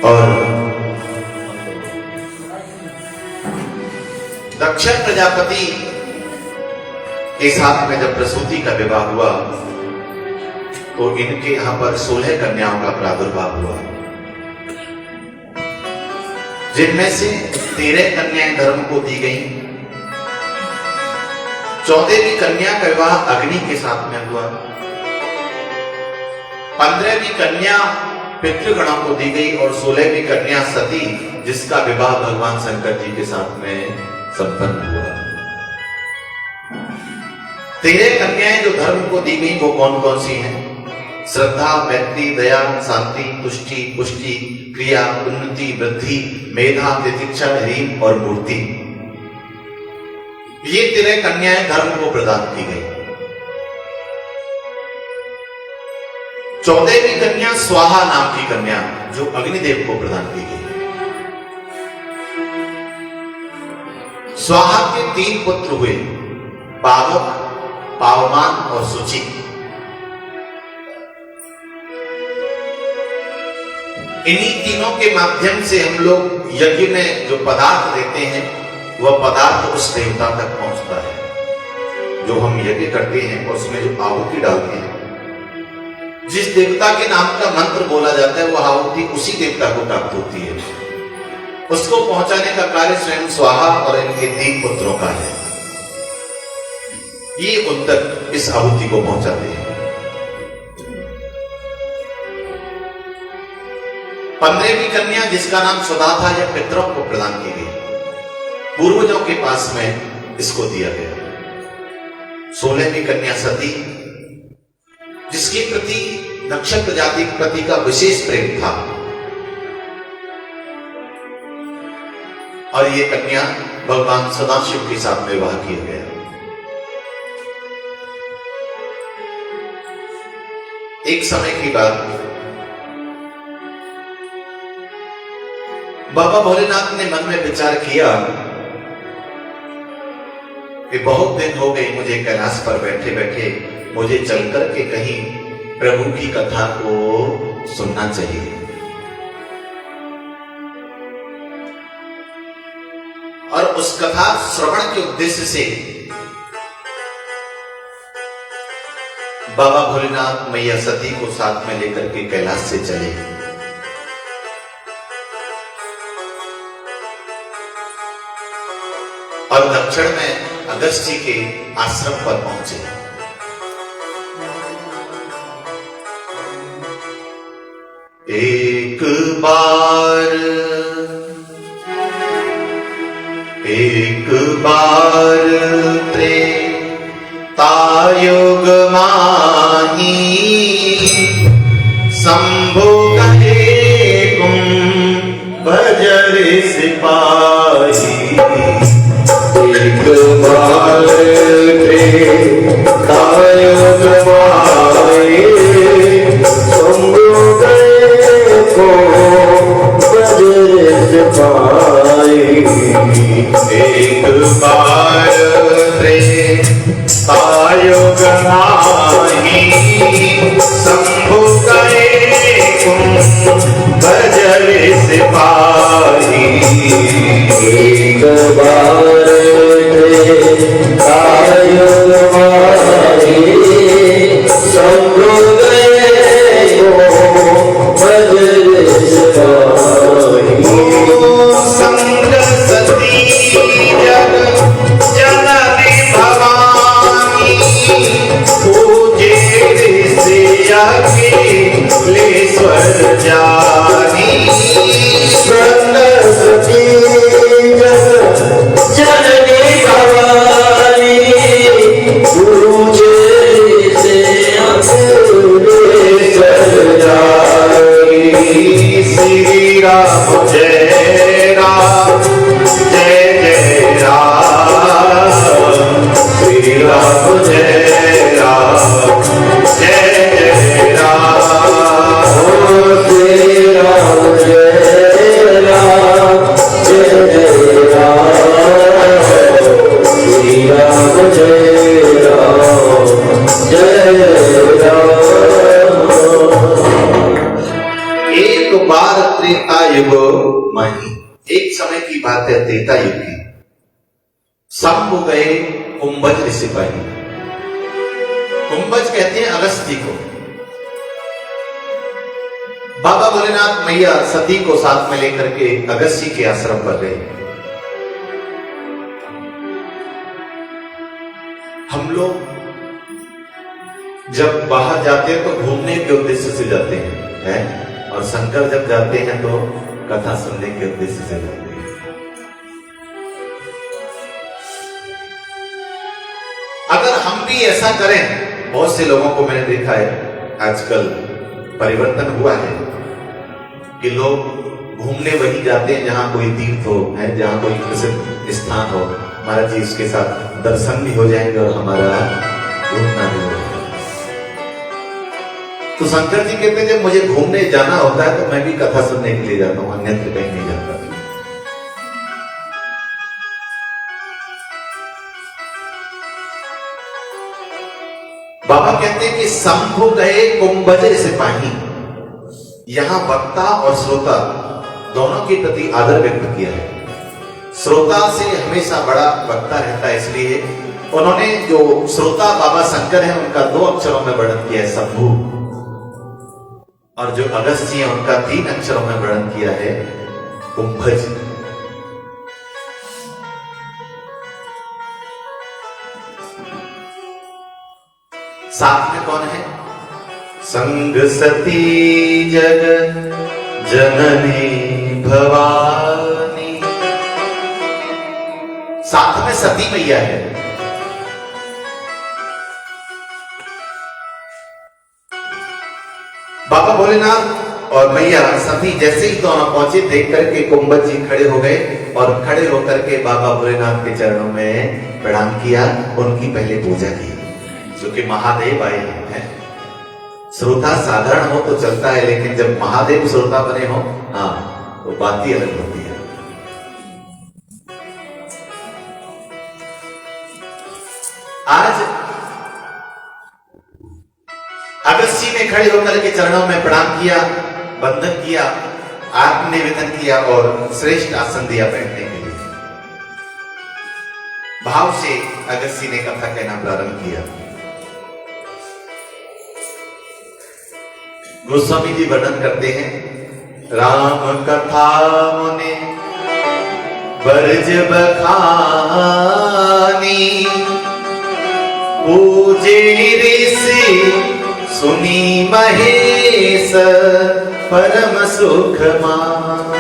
और दक्ष प्रजापति के साथ में जब प्रसूति का विवाह हुआ तो इनके यहां पर 16 कन्याओं का प्रादुर्भाव हुआ, जिनमें से 13 कन्याएं धर्म को दी गई, 14वीं कन्या का विवाह अग्नि के साथ में हुआ, 15वीं कन्या पितृगणों को दी गई और 16वीं कन्या सती, जिसका विवाह भगवान शंकर जी के साथ में संपन्न हुआ। 13 कन्याएं जो धर्म को दी गई वो कौन कौन सी हैं? श्रद्धा, मैत्री, दया, शांति, तुष्टि, पुष्टि, क्रिया, उन्नति, वृद्धि, मेधा, तितिक्षा, ह्रीम और मूर्ति। ये 13 कन्याएं धर्म को प्रदान की गई। 14वीं कन्या स्वाहा नाम की कन्या जो अग्निदेव को प्रदान की गई। स्वाहा के 3 पुत्र हुए, पावक, पावमान और सुचि। इन्हीं तीनों के माध्यम से हम लोग यज्ञ में जो पदार्थ देते हैं वह पदार्थ उस देवता तक पहुंचता है। जो हम यज्ञ करते हैं और उसमें जो आहुति डालते हैं, जिस देवता के नाम का मंत्र बोला जाता है वह आहुति उसी देवता को प्राप्त होती है। उसको पहुंचाने का कार्य स्वयं स्वाहा और इनके 3 पुत्रों का है। ये उन तक इस आहुति को पहुंचाते हैं। 15वीं कन्या जिसका नाम सुधा था यह पितरों को प्रदान की गई, पूर्वजों के पास में इसको दिया गया। 16वीं कन्या सती, जिसके प्रति दक्ष प्रजाति के प्रति का विशेष प्रेम था, और ये कन्या भगवान सदाशिव के साथ विवाह किया गया। एक समय की बात, बाबा भोलेनाथ ने मन में विचार किया कि बहुत दिन हो गए मुझे कैलाश पर बैठे बैठे, मुझे चलकर के कहीं प्रभु की कथा को सुनना चाहिए। और उस कथा श्रवण के उद्देश्य से बाबा भोलेनाथ मैया सती को साथ में लेकर के कैलाश से चले। और दक्षिण में अगस्त्य के आश्रम पर पहुंचे। एक बार त्रेतायुग माही शंभु कहे तुम बजर सिपाही। एक बार त्रेतायुग माही शंभु कहे तुम बजर सिपाही। एक बार त्रेतायुग माही शंभु कहे तुम बजर सिपाही। एक बार त्रेतायुग माही शंभु कहे तुम बजर सिपाही। संग सती जग जननी भवानी पूजे से अखिलेश्वर जानी। संग सती जग जननी भवानी पूजे से अखिलेश्वर जानी। श्री राम जय राम जय जय राम। श्री राम जय राम जय जय राम। श्री राम जय राम जय जय राम। श्री राम जय राम जय जय राम। एक बार त्रेता युग मही। एक समय की बात है त्रेता युग की। सब हो गए कुंभज ऋषि सिपाही। कुंभज कहते हैं अगस्त्य को। बाबा भोलेनाथ मैया सती को साथ में लेकर के अगस्त्य के आश्रम पर गए। हम लोग जब बाहर जाते हैं तो घूमने के उद्देश्य से जाते हैं, और शंकर जब जाते हैं तो कथा सुनने के उद्देश्य से जाते हैं। अगर हम भी ऐसा करें, बहुत से लोगों को मैंने देखा है आजकल परिवर्तन हुआ है कि लोग घूमने वही जाते हैं जहां कोई तीर्थ हो, है जहां कोई प्रसिद्ध स्थान हो। महाराज जी उसके साथ दर्शन भी हो जाएंगे और हमारा घूमना भी हो जाएगा। तो शंकर जी कहते हैं जब मुझे घूमने जाना होता है तो मैं भी कथा सुनने के लिए जाता हूं, अन्यत्र कहीं नहीं जाता। बाबा कहते हैं कि शंभु गए कुंभज सिपाही। यहां वक्ता और श्रोता दोनों के प्रति आदर व्यक्त किया है। श्रोता से हमेशा बड़ा वक्ता रहता है, इसलिए उन्होंने जो श्रोता बाबा शंकर है उनका 2 अक्षरों में वर्णन किया है शंभु, और जो अगस्त्य है उनका 3 अक्षरों में वर्णन किया है कुंभज। साथ में कौन है? संग सती जग जननी भवानी। साथ में सती मैया है। बाबा भोलेनाथ और मैया सती जैसे ही दोनों पहुंचे, देख करके कुंभज जी खड़े हो गए और खड़े होकर के बाबा भोलेनाथ के चरणों में प्रणाम किया, उनकी पहले पूजा की। जो कि महादेव आए हैं। श्रोता साधारण हो तो चलता है, लेकिन जब महादेव श्रोता बने हो, हाँ, तो बात ही अलग होती है। आज अगस्त्य ने खड़े होकर के चरणों में प्रणाम किया, वंदन किया, आत्म निवेदन किया और श्रेष्ठ आसन दिया बैठने के लिए। भाव से अगस्त्य ने कथा कहना प्रारंभ किया। गोस्वामी जी वर्णन करते हैं, राम कथा मुने बरज बखानी, पूजे ऋषि सुनी महेश परम सुख मान।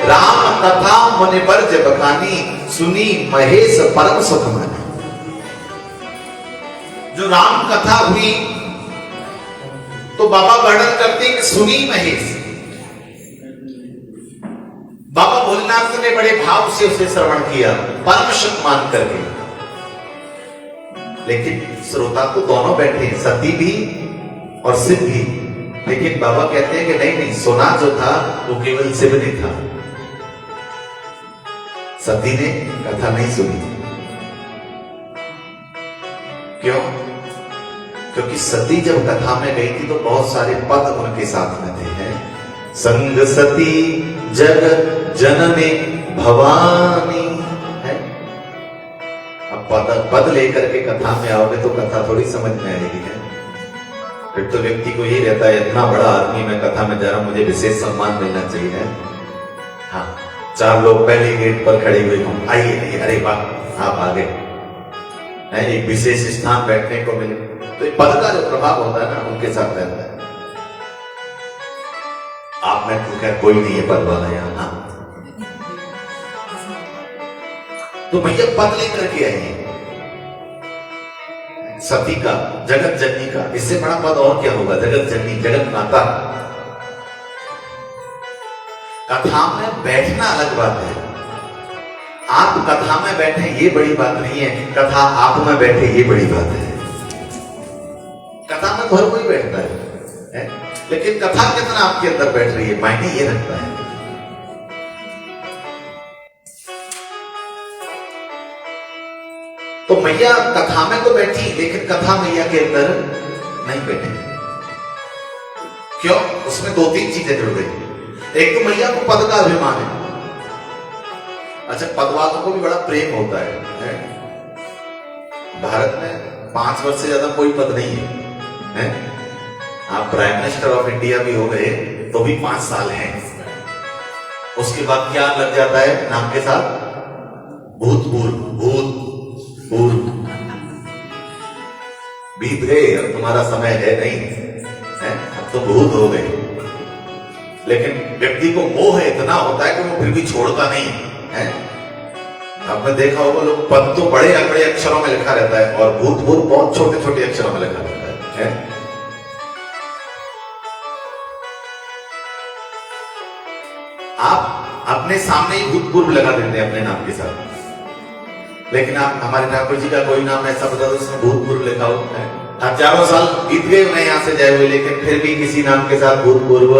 राम कथा मुनि बरज बखानी, सुनी महेश परम सुख मान। जो राम कथा हुई तो बाबा वर्णन करते हैं कि सुनी महेश। बाबा भोलेनाथ ने बड़े भाव से उसे श्रवण किया, परम सुख मान करके। लेकिन श्रोता तो दोनों बैठे हैं, सती भी और शिव भी। लेकिन बाबा कहते हैं कि नहीं नहीं, सुना जो था वो केवल शिव ने था, सती ने कथा नहीं सुनी। क्यों? क्योंकि सती जब कथा में गई थी तो बहुत सारे पद उनके साथ में थे। हैं संग सती जग जननी भवानी है। अब पद लेकर के कथा में आओगे तो कथा थोड़ी समझ में आएगी। है फिर तो व्यक्ति को यही रहता है, इतना बड़ा आदमी मैं कथा में जा रहा हूं, मुझे विशेष सम्मान मिलना चाहिए। हाँ, 4 लोग पहले गेट पर खड़े हुए हों, आइए आइए, अरे वाह आप आ गए, एक विशेष स्थान बैठने को मिले। तो पद का जो प्रभाव होता है ना, उनके साथ रहता है। आप में तो क्या कोई नहीं है पद वाला यहाँ। हाँ, तो भैया पद लेकर के आइए, सती का, जगत जननी का, इससे बड़ा पद और क्या होगा? जगत जननी, जगत माता। कथा में बैठना अलग बात है। आप कथा में बैठे ये बड़ी बात नहीं है, कथा आप में बैठे ये बड़ी बात है। कथा में हर कोई बैठता है, लेकिन कथा कितना आपके अंदर बैठ रही है, मायने ये रखता है। तो मैया कथा में तो बैठी, लेकिन कथा मैया के अंदर नहीं बैठे। क्यों? उसमें 2-3 चीजें जुड़ गई। एक तो मैया को पद का अभिमान है। अच्छा, पद वालों को भी बड़ा प्रेम होता है? भारत में 5 वर्ष से ज्यादा कोई पद नहीं है? आप प्राइम मिनिस्टर ऑफ इंडिया भी हो गए तो भी 5 साल हैं। उसके बाद क्या लग जाता है नाम के साथ? भूतपूर्व। भूतपूर्व बीत गए, अब तुम्हारा समय है नहीं है, अब तो भूत हो गए। लेकिन व्यक्ति को मोह इतना होता है कि वो फिर भी छोड़ता नहीं है। आपने देखा होगा, लोग पद तो बड़े बड़े अक्षरों में लिखा रहता है और भूतपूर्व बहुत छोटे छोटे अक्षरों में लिखा रहता है। आप अपने सामने ही भूतपूर्व लगा देते हैं अपने नाम के साथ, लेकिन आप हमारे ठाकुर जी का कोई नाम ऐसा बता दो उसमें भूतपूर्व लिखा होता है। हजारों साल बीत गए उन्हें यहां से जाए हुए, लेकिन फिर भी किसी नाम के साथ भूतपूर्व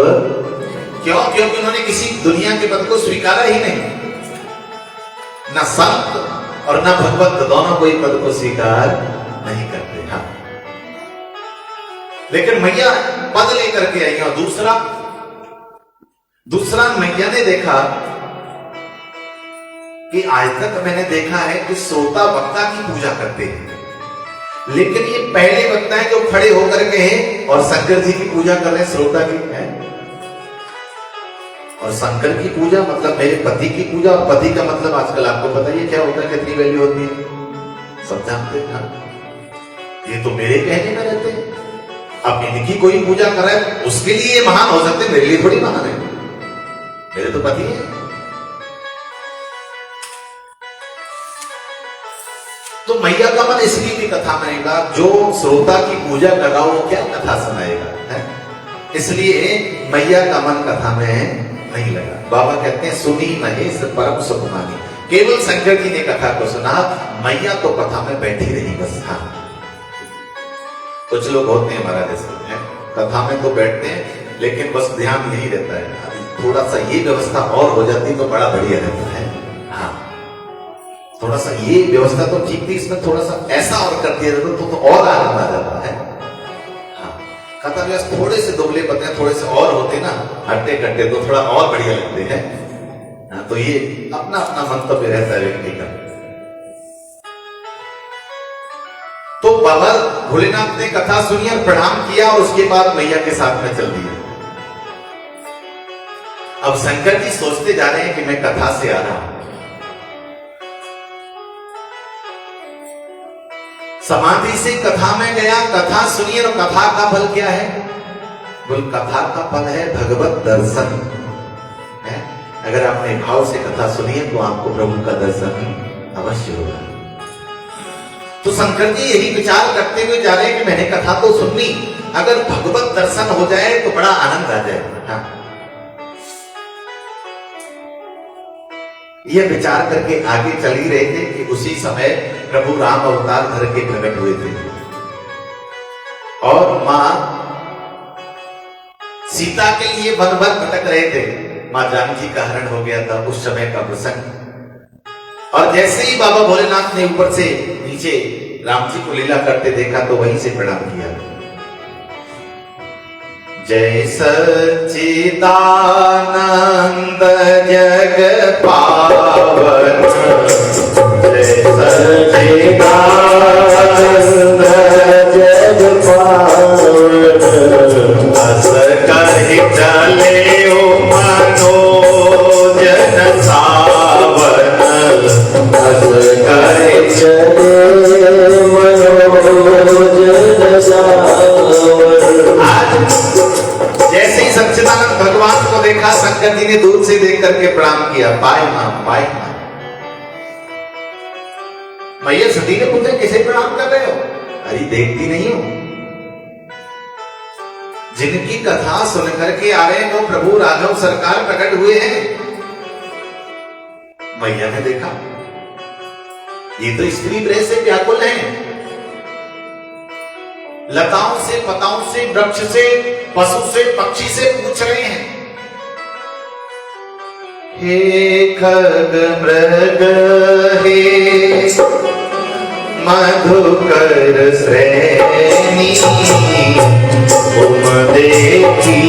क्यों? क्योंकि उन्होंने किसी दुनिया के पद को स्वीकारा ही नहीं। न संत और न भगवत दोनों कोई पद को स्वीकार नहीं करते। हाँ, लेकिन मैया पद लेकर के आई। और दूसरा मैया ने देखा कि आज तक मैंने देखा है कि श्रोता वक्ता की पूजा करते हैं, लेकिन ये पहले वक्ता है जो खड़े होकर के हैं और शंकर जी की पूजा कर रहे हैं, श्रोता की है। और शंकर की पूजा मतलब मेरे पति की पूजा, और पति का मतलब आजकल आपको पता ही क्या होता है, कितनी वैल्यू होती है, सब जानते हैं। ये तो मेरे कहने में रहते हैं। अब इनकी कोई पूजा कर रहा है, उसके लिए ये महान हो सकते, मेरे लिए थोड़ी महान है, मेरे तो पति है। तो मैया का मन इसलिए भी कथा में नहीं लगा, जो श्रोता की पूजा कर रहा हो वो क्या कथा सुनाएगा, है? इसलिए मैया का मन कथा में नहीं लगा। बाबा कहते हैं सुनी महेश परम सुख मानी। केवल शंकर जी ने कथा को सुना, मैया तो कथा में बैठी रही बस। हाँ, कुछ लोग होते हैं हमारा जैसे, कथा में तो बैठते हैं लेकिन बस ध्यान यही रहता है, अभी थोड़ा सा ये व्यवस्था और हो जाती तो बड़ा बढ़िया रहता है। हाँ, थोड़ा सा ये व्यवस्था तो ठीक थी, इसमें थोड़ा सा ऐसा और कर दिया जाता तो और आनंद आ जाता है। हाँ, कथा व्यवस्था थोड़े से दुबले पतले थोड़े से और होते ना, हट्टे कट्टे, तो थोड़ा और बढ़िया लगते हैं। हाँ, तो ये अपना अपना मंतव्य रहता है व्यक्ति का। तो बाबा भोलेनाथ ने कथा सुनी और प्रणाम किया और उसके बाद मैया के साथ में चल दिया। अब शंकर जी सोचते जा रहे हैं कि मैं कथा से आ रहा हूं, समाधि से कथा में गया, कथा सुनिए, और कथा का फल क्या है? बोल, कथा का फल है भगवत दर्शन है। अगर आपने भाव से कथा सुनिए तो आपको प्रभु का दर्शन अवश्य होगा। तो शंकर जी यही विचार करते हुए जा रहे हैं कि मैंने कथा तो सुन ली, अगर भगवत दर्शन हो जाए तो बड़ा आनंद आ जाए। हाँ, यह विचार करके आगे चल ही रहे थे कि उसी समय प्रभु राम अवतार धर के प्रकट हुए थे और मां सीता के लिए वन भर भटक रहे थे। मां जानकी का हरण हो गया था, उस समय का प्रसंग। और जैसे ही बाबा भोलेनाथ ने ऊपर से नीचे राम जी को लीला करते देखा तो वहीं से प्रणाम किया। जय सच्चिदानंद जग पावन, जय सच्चिदानंद जग पावन, अस कहि चले ओ मनोजन सावन, अस कहि चले मनोजन सावन। आज जैसे ही सच्चिदानंद भगवान को देखा, शंकर जी ने दूर से देख करके प्रणाम किया, पाए मां, पाए मां। मैया सती ने पूछा किसे प्रणाम कर रहे हो? अरे देखती नहीं हो? जिनकी कथा सुन करके आ रहे हैं वो प्रभु राघव सरकार प्रकट हुए हैं। मैया ने देखा ये तो स्त्री प्रेम से व्याकुल हैं, लताओं से, पताओं से, वृक्ष से, पशु से, पक्षी से पूछ रहे हैं, हे खग मृग हे मधुकर श्रेणी, तुम देखी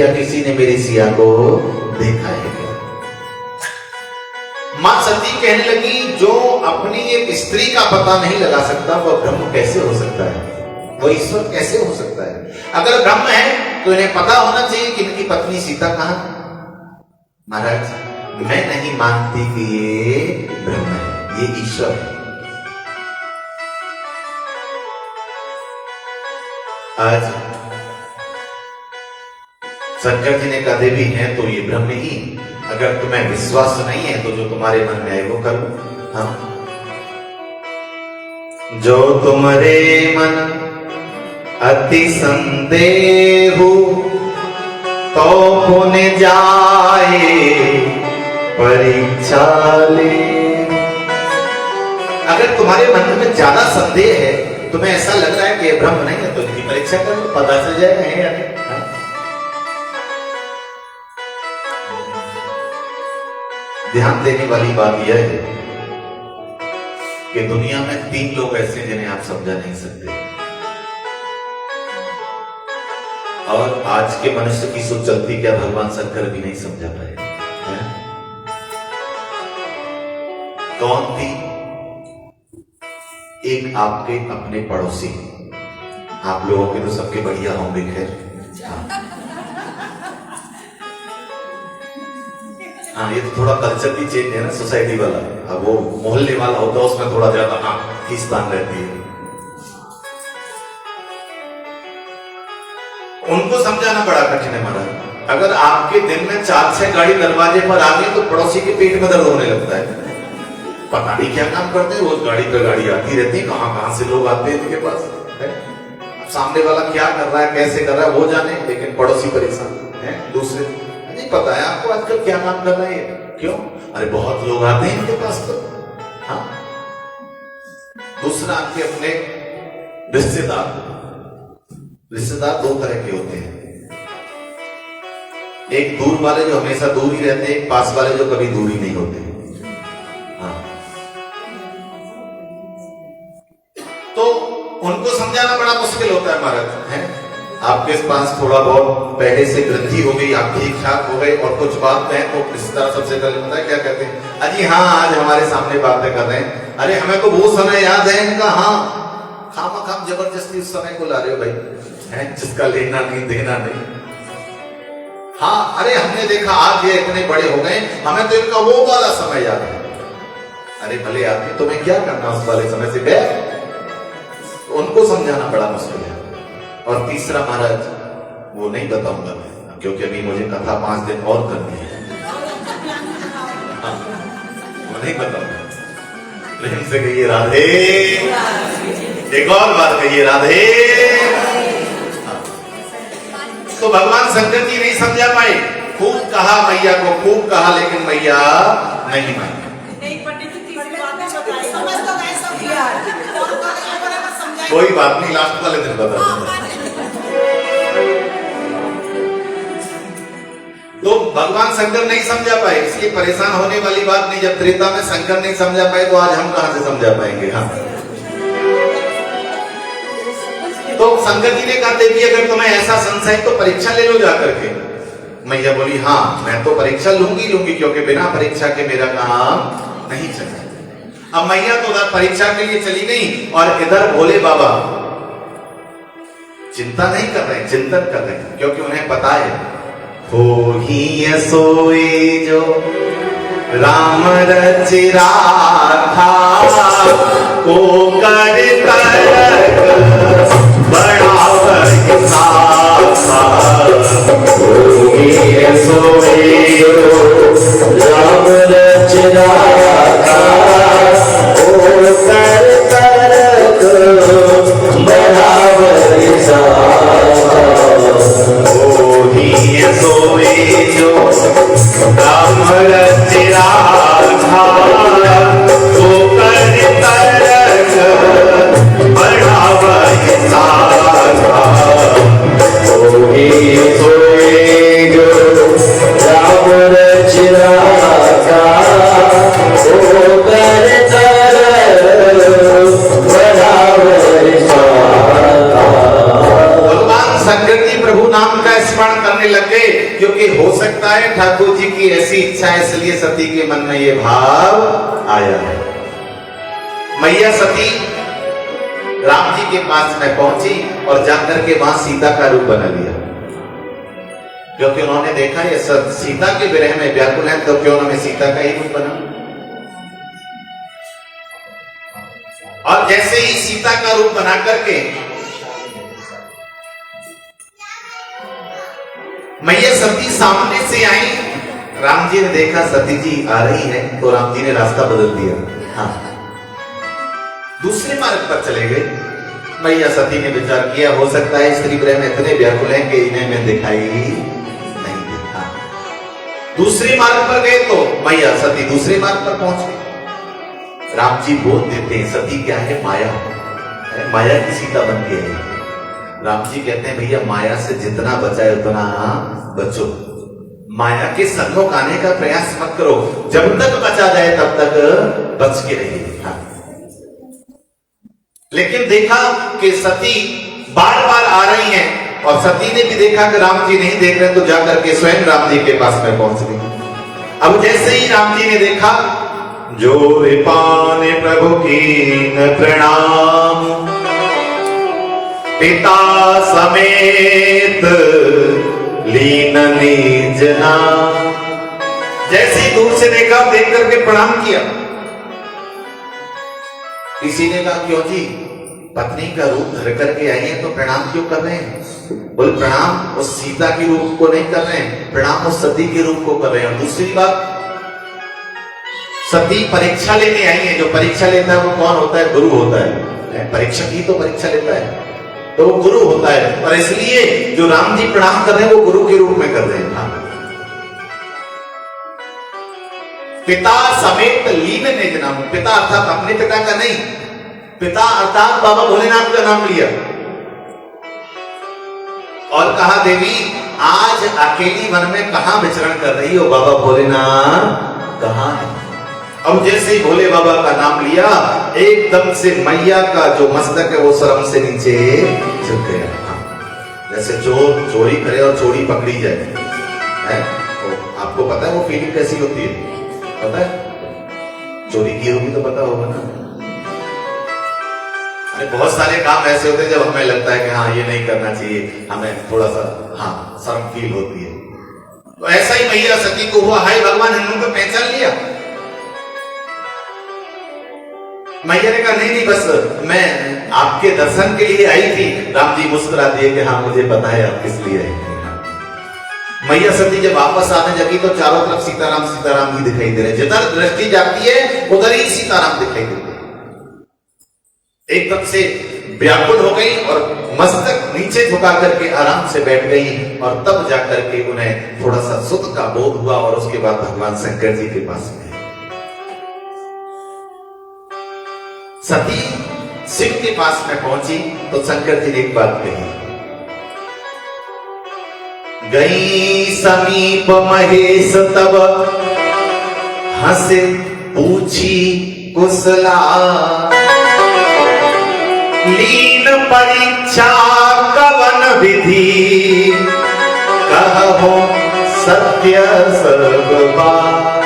किसी ने मेरी सिया को देखा है क्या? मां सती कहने लगी, जो अपनी एक स्त्री का पता नहीं लगा सकता वह ब्रह्म कैसे हो सकता है, वह ईश्वर कैसे हो सकता है? अगर ब्रह्म है तो इन्हें पता होना चाहिए कि इनकी पत्नी सीता कहां। महाराज मैं नहीं मानती कि ये ब्रह्म है, ये ईश्वर है। आज शंकर जी ने कहा देवी है तो ये ब्रह्म ही, अगर तुम्हें विश्वास नहीं है तो जो तुम्हारे मन में आए वो करो। हाँ, जो तुम्हारे मन अति संदेह तो पुण्य जाए परीक्षा ले। अगर तुम्हारे मन में ज्यादा संदेह है, तुम्हें ऐसा लग रहा है कि ये ब्रह्म नहीं है, तो इनकी परीक्षा करो, पता चल जाएगा है या नहीं। ध्यान देने वाली बात यह है कि दुनिया में 3 लोग ऐसे जिन्हें आप समझा नहीं सकते, और आज के मनुष्य की सोच चलती क्या भगवान शंकर भी नहीं समझा पाए। कौन थी? एक आपके अपने पड़ोसी, आप लोगों के तो सबके बढ़िया होंगे खैर। हाँ, ये तो थोड़ा कल्चर भी चेंज है ना, सोसाइटी वाला। अब वो मोहल्ले वाला होता है उसमें थोड़ा ज्यादा खींचतान रहती है। उनको समझाना बड़ा कठिन है महाराज। अगर आपके दिन में 4-6 गाड़ी दरवाजे पर आ गई तो पड़ोसी के पेट में दर्द होने लगता है। पता नहीं क्या काम करते हैं, रोज गाड़ी पे गाड़ी आती रहती है, कहां से लोग आते हैं इनके पास है? सामने वाला क्या कर रहा है, कैसे कर रहा है वो जाने, लेकिन पड़ोसी परेशान है। दूसरे नहीं पता है आपको आजकल क्या काम कर रहे हैं, क्यों? अरे बहुत लोग आते हैं इनके पास तो। हाँ, दूसरा आपके अपने रिश्तेदार 2 तरह के होते हैं। एक दूर वाले जो हमेशा दूर ही रहते हैं, एक पास वाले जो कभी दूर ही नहीं होते। हाँ, तो उनको समझाना बड़ा मुश्किल होता है महाराज। है आपके पास थोड़ा बहुत पहले से वृद्धि हो गई, आप ठीक ठाक हो गए और कुछ बात कहें तो इस तरह सबसे पहले पता है क्या कहते हैं? अजी हाँ, आज हमारे सामने बातें कर रहे हैं। अरे हमें तो वो समय याद है इनका। हाँ, खाम जबरदस्ती उस समय को ला रहे हो भाई, है जिसका लेना नहीं देना नहीं। हाँ, अरे हमने देखा आज ये इतने बड़े हो गए, हमें तो इनका वो वाला समय याद है। अरे भले आदमी, तुम्हें क्या करना उस वाले समय से गए? उनको समझाना बड़ा मुश्किल है। और तीसरा महाराज, वो नहीं बताऊंगा मैं, क्योंकि अभी मुझे कथा 5 दिन और करनी है। हाँ, वो नहीं बताऊंगा। प्रेम से कहिए राधे, एक और बात कहिए राधे। हाँ। तो भगवान शंकर जी नहीं समझा पाए, खूब कहा मैया को, खूब कहा, लेकिन मैया नहीं मानी। कोई बात नहीं, लास्ट वाले दिन बता। तो भगवान शंकर नहीं समझा पाए, इसलिए परेशान होने वाली बात नहीं। जब त्रेता में शंकर नहीं समझा पाए तो आज हम कहां से समझा पाएंगे। हाँ, तो शंकर जी ने कहा देवी अगर तुम्हें ऐसा संशय तो परीक्षा ले लो जाकर के। मैया बोली हाँ मैं तो परीक्षा लूंगी क्योंकि बिना परीक्षा के मेरा काम नहीं चला। अब मैया तो उधर परीक्षा के लिए चली गई और इधर भोले बाबा चिंता नहीं कर रहे, चिंतन कर रहे, क्योंकि उन्हें पता है हो ही सोए जो राम रचि राखा को कर बड़ा सोए जो राम रचि राखा को कर बड़ा सोए जो राम रचि राखा को कर बड़ा सोए जो राम रचि राखा को कर शंकर जी प्रभु नाम का स्मरण करने लगे, क्योंकि हो सकता है ठाकुर जी की ऐसी इच्छा है, इसलिए सती के मन में ये भाव आया है। मैया सती राम जी के पास में पहुंची और जाकर के वहां सीता का रूप बना लिया, क्योंकि उन्होंने देखा ये सब सीता के विरह में व्याकुल है, तो क्यों ना मैं सीता का ही रूप बना। और जैसे ही सीता का रूप बना करके मैया सती सामने से आई, राम जी ने देखा सती जी आ रही है, तो राम जी ने रास्ता बदल दिया, हाँ दूसरे मार्ग पर चले गए। मैया सती ने विचार किया हो सकता है स्त्री प्रेम इतने व्याकुल हैं कि इन्हें मैं दिखाई नहीं देता। दूसरे मार्ग पर गए तो मैया सती दूसरे मार्ग पर पहुंच गए। राम जी बोल देते हैं सती क्या है, माया, माया की सीता बन के है। राम जी कहते हैं भैया माया से जितना बचाए उतना बचो, माया के सम्मुख आने का प्रयास मत करो, जब तक बचा जाए तब तक बच के रहिए। हाँ। लेकिन देखा कि सती बार बार आ रही हैं, और सती ने भी देखा कि राम जी नहीं देख रहे, तो जाकर के स्वयं राम जी के पास में पहुंच गई। अब जैसे ही राम जी ने देखा, जो पाने प्रभु की प्रणाम, पिता समेत लीन निज नाम। जैसे ही दूर से देखा, देख करके प्रणाम किया। किसी ने कहा क्यों जी, पत्नी का रूप धर करके आई है तो प्रणाम क्यों कर रहे हैं? बोले प्रणाम उस सीता के रूप को नहीं कर रहे हैं, प्रणाम उस सती के रूप को कर रहे हैं। दूसरी बात, सती परीक्षा लेने आई है, जो परीक्षा लेता है वो कौन होता है? गुरु होता है। परीक्षक ही तो परीक्षा लेता है, तो वो गुरु होता है, और इसलिए जो राम जी प्रणाम कर रहे हैं वो गुरु के रूप में कर रहे हैं। पिता समेत लीन निज नाम, पिता अर्थात अपने पिता का नहीं, पिता अर्थात बाबा भोलेनाथ का नाम लिया और कहा देवी आज अकेली वन में कहां विचरण कर रही हो, बाबा भोलेनाथ कहां है? अब जैसे ही भोले बाबा का नाम लिया, एकदम से मैया का जो मस्तक है वो शर्म से नीचे झुक गया। जैसे चोर चोरी करे और चोरी पकड़ी जाए, है? तो आपको पता है वो फीलिंग कैसी होती है? पता है? चोरी की होगी तो पता होगा ना। अरे बहुत सारे काम ऐसे होते हैं जब हमें लगता है कि हाँ ये नहीं करना चाहिए, हमें थोड़ा सा हाँ शर्म फील होती है। तो ऐसा ही मैया सती को हुआ, हाय भगवान इन्होंने तो पहचान लिया। मैया ने कहा नहीं बस मैं आपके दर्शन के लिए आई थी। राम जी मुस्कुरा दिए कि हाँ मुझे पता है आप किस लिए आई। मैया सती जब वापस आने लगी तो चारों तरफ सीताराम ही दिखाई दे रहे, जिधर दृष्टि जाती है उधर ही सीताराम दिखाई देते। एकदम से व्याकुल हो गई और मस्तक नीचे झुका करके आराम से बैठ गई, और तब जाकर के उन्हें थोड़ा सा सुख का बोध हुआ, और उसके बाद भगवान शंकर जी के पास गए। सती शिव के पास में पहुंची तो शंकर जी ने एक बात कही, गई समीप महेश तब हंसे पूछी कुशला, लीन परीक्षा कवन विधि कहहो सत्य सब बात।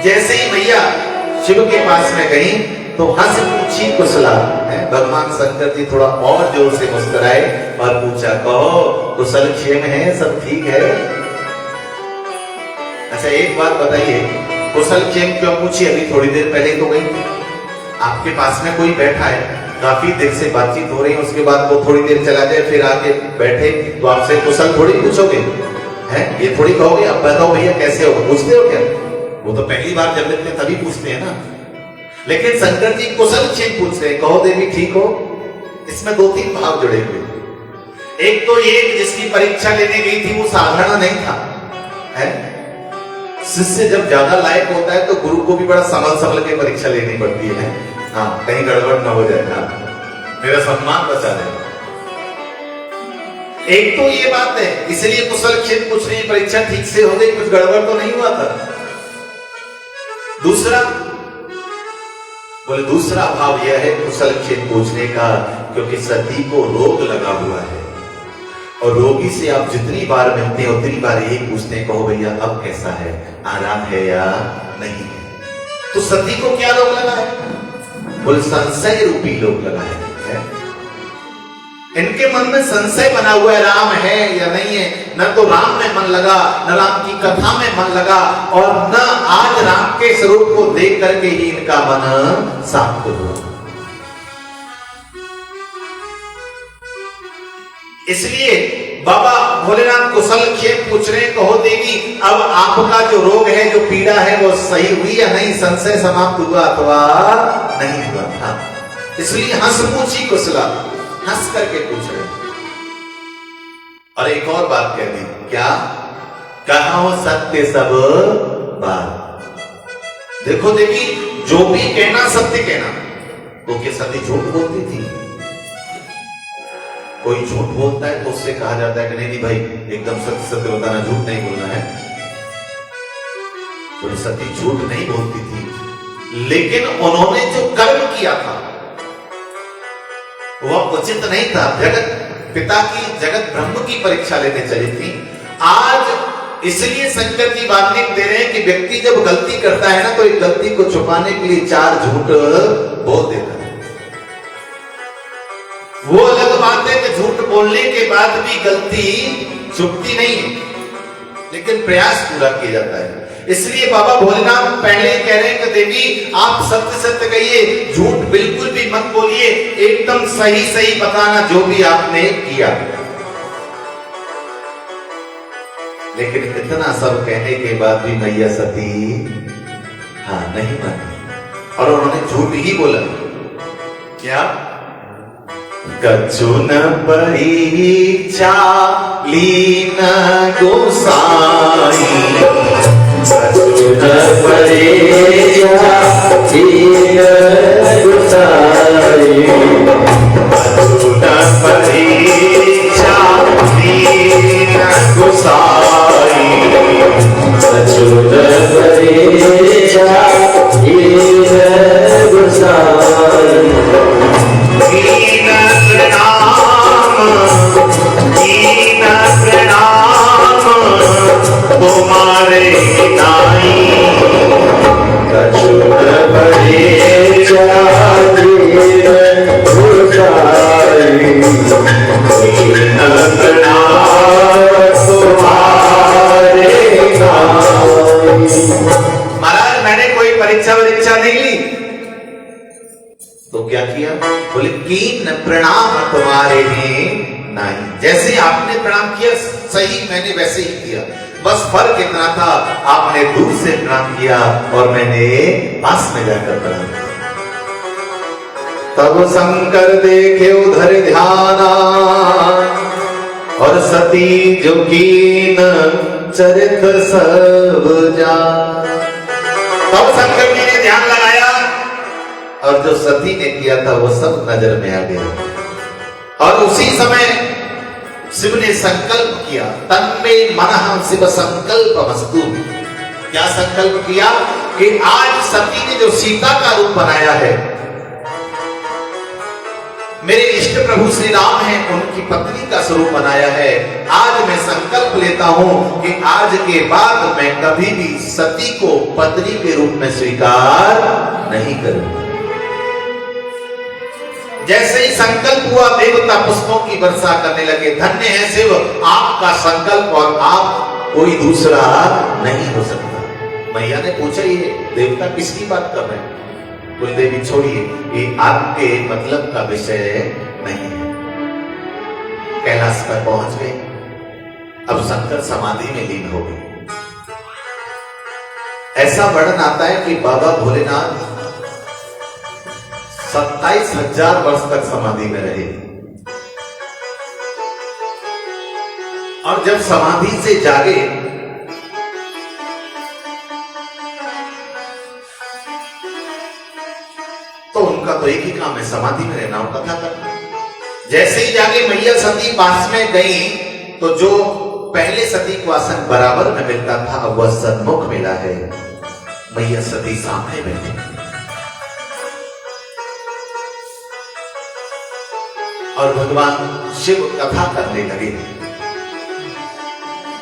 जैसे ही मैया शिव के पास में गई तो हंस पूछी कुशला है। भगवान शंकर जी थोड़ा और जोर से मुस्कुराए और पूछा, कहो कुशल क्षेम है, सब ठीक है? अच्छा एक बात बताइए, कुशल क्षेम क्यों पूछी? अभी थोड़ी देर पहले तो गई, आपके पास में कोई बैठा है, काफी देर से बातचीत हो रही है, उसके बाद वो थोड़ी देर चला जाए फिर आके बैठे तो आपसे कुशल थोड़ी पूछोगे हैं? ये थोड़ी कहोगे अब बताओ भैया कैसे हो, पूछते हो क्या? वो तो पहली बार जब मिलते हैं तभी पूछते हैं ना। लेकिन शंकर जी कुशल क्षेम पूछ रहे, कहो देवी ठीक हो। इसमें दो तीन भाव जुड़े हुए। एक तो ये जिसकी परीक्षा लेने गई थी वो साधारण नहीं था, है? शिष्य जब ज्यादा लायक होता है तो गुरु को भी बड़ा संभल के परीक्षा लेनी पड़ती है। हाँ, कहीं गड़बड़ ना हो जाए, हाँ, मेरा सम्मान बचा दे। एक तो ये बात है, इसलिए कुशल क्षेम पूछ रही, परीक्षा ठीक से हो गई, कुछ गड़बड़ तो नहीं हुआ था। दूसरा बोले, दूसरा भाव यह है कुशल क्षेम पूछने का, क्योंकि सती को रोग लगा हुआ है और रोगी से आप जितनी बार मिलते हैं उतनी बार यही पूछते हैं, कहो भैया अब कैसा है, आराम है या नहीं है? तो सती को क्या रोग लगा है? बोले संशय रूपी रोग लगा है। इनके मन में संशय बना हुआ है, राम है या नहीं है। न तो राम में मन लगा, न राम की कथा में मन लगा, और न आज राम के स्वरूप को देख करके ही इनका मन शांत हुआ। इसलिए बाबा भोलेनाथ कुशल क्षेम पूछ रहे, कहो देवी अब आपका जो रोग है, जो पीड़ा है, वो सही हुई या नहीं, संशय समाप्त हुआ अथवा नहीं हुआ था। इसलिए हंस पूछी कुशला, हंस करके पूछ रहे। और एक और बात कह दी, क्या कहा हो सत्य सब बात। देखो देवी, जो भी कहना सत्य कहना। तो क्या सती झूठ बोलती थी? कोई झूठ बोलता है तो उससे कहा जाता है कि नहीं भाई एकदम सत्य सत्य बताना, झूठ नहीं बोलना है। तो सती झूठ नहीं बोलती थी, लेकिन उन्होंने जो कर्म किया था वह उचित नहीं था। जगत पिता की, जगत ब्रह्म की परीक्षा लेने चली थी। आज इसलिए शंकर जी वार्निंग दे रहे हैं कि व्यक्ति जब गलती करता है ना तो एक गलती को छुपाने के लिए चार झूठ बोल देता है। वो अलग बात है कि झूठ बोलने के बाद भी गलती छुपती नहीं है, लेकिन प्रयास पूरा किया जाता है। इसलिए बाबा भोलेनाथ पहले कह रहे हैं कि देवी आप सत्य सत्य कहिए, झूठ बिल्कुल भी मत बोलिए, एकदम सही सही बताना जो भी आपने किया। लेकिन इतना सब कहने के बाद भी मैया सती हाँ नहीं मानी और उन्होंने झूठ ही बोला। क्या? कछुन परीक्षा लीन गोसाई, कछुन परीक्षा लीन गोसाई, कछुन परीक्षा लीन गोसाई, कछुन परीक्षा लीन गोसाई। दीन प्रणाम तुम्हारे नाई, कछुन परीक्षा दीन गोसाई, दीन प्रणाम तुम्हारे नाई। महाराज मैंने कोई परीक्षा नहीं ली, तो क्या किया? बोले कीन प्रणाम तुम्हारे ही नहीं। जैसे आपने प्रणाम किया सही, मैंने वैसे ही किया, बस फर्क इतना था आपने दूर से प्रणाम किया और मैंने पास में जाकर प्रणाम किया। तब शंकर देखे उधर ध्याना और सती जो कीन चरित सब जान। तब शंकर जी ने ध्यान लगाया और जो सती ने किया था वो सब नजर में आ गया। और उसी समय शिव ने संकल्प किया, तन्मे मनः शिव संकल्पमस्तु। क्या संकल्प किया? कि आज सती ने जो सीता का रूप बनाया है, मेरे इष्ट प्रभु श्री राम हैं, उनकी पत्नी का स्वरूप बनाया है। आज मैं संकल्प लेता हूं कि आज के बाद मैं कभी भी सती को पत्नी के रूप में स्वीकार नहीं करूंगा। जैसे ही संकल्प हुआ, देवता पुष्पों की वर्षा करने लगे। धन्य है शिव, आपका संकल्प और आप कोई दूसरा नहीं हो सकता। मैया ने पूछा, ये देवता किसकी बात कर रहे हैं? कुलदेवी छोड़िए, ये आपके मतलब का विषय नहीं है। कैलाश पर पहुंच गए। अब शंकर समाधि में लीन हो गए। ऐसा वर्णन आता है कि बाबा भोलेनाथ 27,000 वर्ष तक समाधि में रहे और जब समाधि से जागे तो उनका तो एक ही काम है, समाधि में रहना और कथा करना। जैसे ही जाके मैया सती पास में गई तो जो पहले सती को आसन बराबर में मिलता था, अब वह सन्मुख मिला है। मैया सती सामने बैठी और भगवान शिव कथा करने लगे।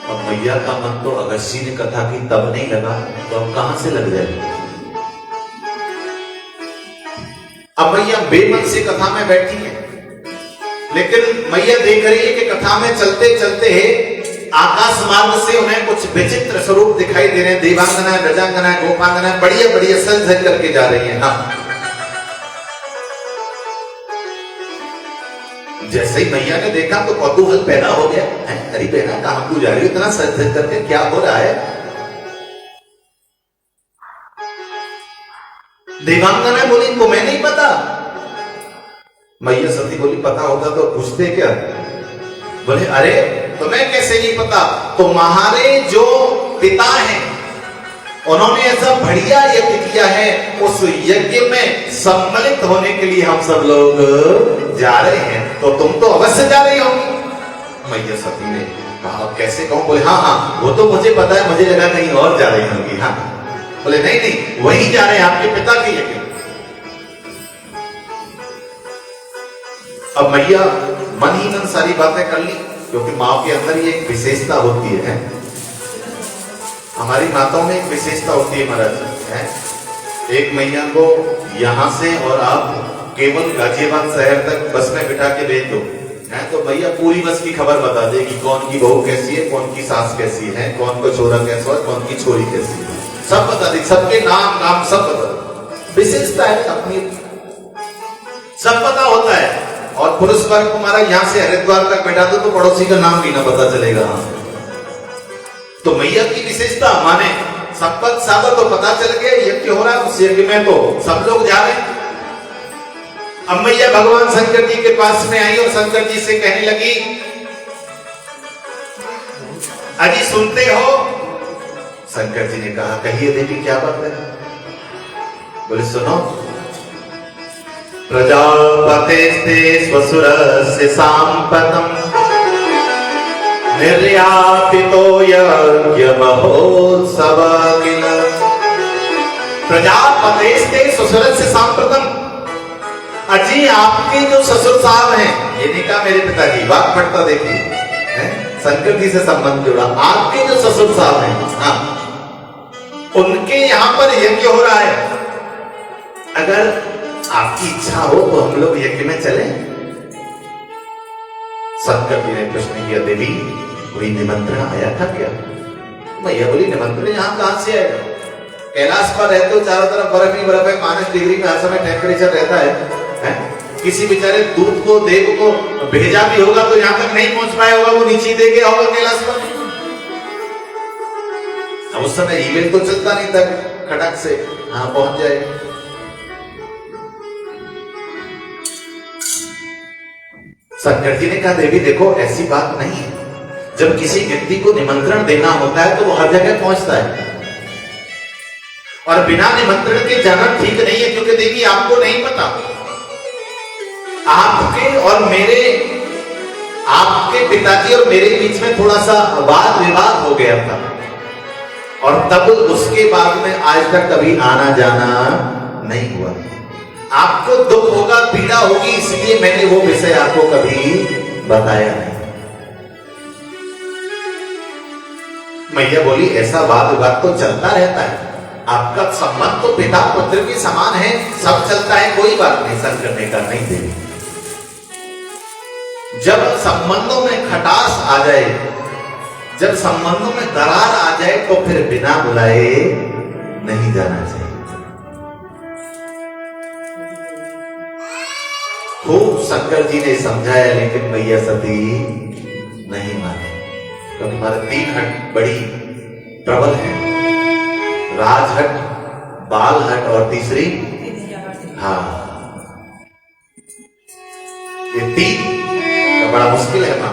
अब मैया का मन तो अगर शील कथा की तब नहीं लगा तो अब कहां से लग जाए। अब मैया बेमन से कथा में बैठी है, लेकिन मैया देख रही है कि कथा में चलते चलते आकाश मार्ग से उन्हें कुछ विचित्र स्वरूप दिखाई दे रहे हैं। देवांगना, ब्रजांगना, गोपांगना बढ़िया बढ़िया सज धज करके जा रही है। हाँ, जैसे ही मैया ने देखा तो कौतूहल पैदा हो गया। अरे बहना, कहां को जा रही हो इतना सज धज करके, क्या हो रहा है? देवांगना बोली, तुम्हें नहीं पता? मैया सती बोली, पता होता तो पूछते क्या? बोले, अरे तुम्हें कैसे नहीं पता? तुम्हारे जो पिता हैं उन्होंने ऐसा बढ़िया यज्ञ किया है, उस यज्ञ में सम्मिलित होने के लिए हम सब लोग जा रहे हैं, तो तुम तो अवश्य जा रही होगी। मैया सती ने कहा, कैसे कहूं? बोले, हाँ हाँ वो तो मुझे पता है, मुझे लगा कहीं और जा रही होगी। हाँ, बोले नहीं नहीं, वही जा रहे हैं आपके पिता के यज्ञ। अब मैया मन ही मन सारी बातें कर ली, क्योंकि माँ के अंदर ये एक विशेषता होती है। हमारी माताओं में एक विशेषता होती है महाराज, है एक मैया को यहां से और आप केवल गाजियाबाद शहर तक बस में बिठा के भेज दो, है तो मैया पूरी बस की खबर बता देगी, कौन की बहू कैसी है, कौन की सास कैसी है, कौन को छोरा कैसा है, कौन की छोरी कैसी है, सब बता देगी। सबके नाम सब बता देगी। विशेषता है अपनी, सब पता होता है। और पुरुष वर्ग को हमारा यहाँ से हरिद्वार तक बैठा दो तो पड़ोसी का नाम भी ना पता चलेगा। तो मैया की विशेषता माने संपत सागर तो पता चल गया, यज्ञ हो रहा है, उस यज्ञ में तो सब लोग जा रहे हैं। अब मैया भगवान शंकर जी के पास में आई और शंकर जी से कहने लगी, अजी सुनते हो? शंकर जी ने कहा, कहिए देवी क्या बात है? बोले, सुनो, प्रजापतेस्ते स्वसुरस्य साम्प्रतं निर्यापितो यज्ञमहोत्सव किल। प्रजापतेस्ते स्वसुरस्य साम्प्रतं, अजी आपके जो ससुर साहब हैं, ये नहीं कहा मेरे पिताजी, बात पढ़ता देखिए, शंकर जी से संबंध जुड़ा, आपके जो ससुर साहब हैं, हाँ, उनके यहां पर यज्ञ हो रहा है, अगर आपकी इच्छा हो तो हम लोग यज्ञ में चलें। शंकर जी ने प्रश्न किया, देवी कोई निमंत्रण आया था क्या? मैया बोली, निमंत्रण यहां कहां से आएगा? कैलाश पर रहते हो, चारों तरफ बर्फ ही बर्फ है, -डिग्री में हर समय टेम्परेचर रहता है? किसी बेचारे दूत को, देव को भेजा भी होगा तो यहां तक नहीं पहुंच पाया होगा, वो नीचे दे गया होगा कैलाश पर। अब उस समय ईमेल तो चलता नहीं था खटक से, हाँ पहुंच जाए। शंकर जी ने कहा, देवी देखो ऐसी बात नहीं है, जब किसी व्यक्ति को निमंत्रण देना होता है तो वो हर जगह पहुंचता है, और बिना निमंत्रण के जाना ठीक नहीं है, क्योंकि देवी आपको नहीं पता, आपके और मेरे, आपके पिताजी और मेरे बीच में थोड़ा सा वाद विवाद हो गया था, और तब उसके बाद में आज तक कभी आना जाना नहीं हुआ। आपको दुख होगा, पीड़ा होगी, इसलिए मैंने वो विषय आपको कभी बताया नहीं। मैया बोली ऐसा वाद विवाद तो चलता रहता है, आपका संबंध तो पिता पुत्र के समान है, सब चलता है, कोई बात नहीं, सर करने का नहीं देवी। जब संबंधों में खटास आ जाए, जब संबंधों में दरार आ जाए तो फिर बिना बुलाए नहीं जाना चाहिए। खूब शंकर जी ने समझाया, लेकिन मैया सती नहीं माने, क्योंकि हमारे 3 हट बड़ी प्रबल है, राजहट, बालहट और तीसरी हाँ, ये 3 तो बड़ा मुश्किल है मां।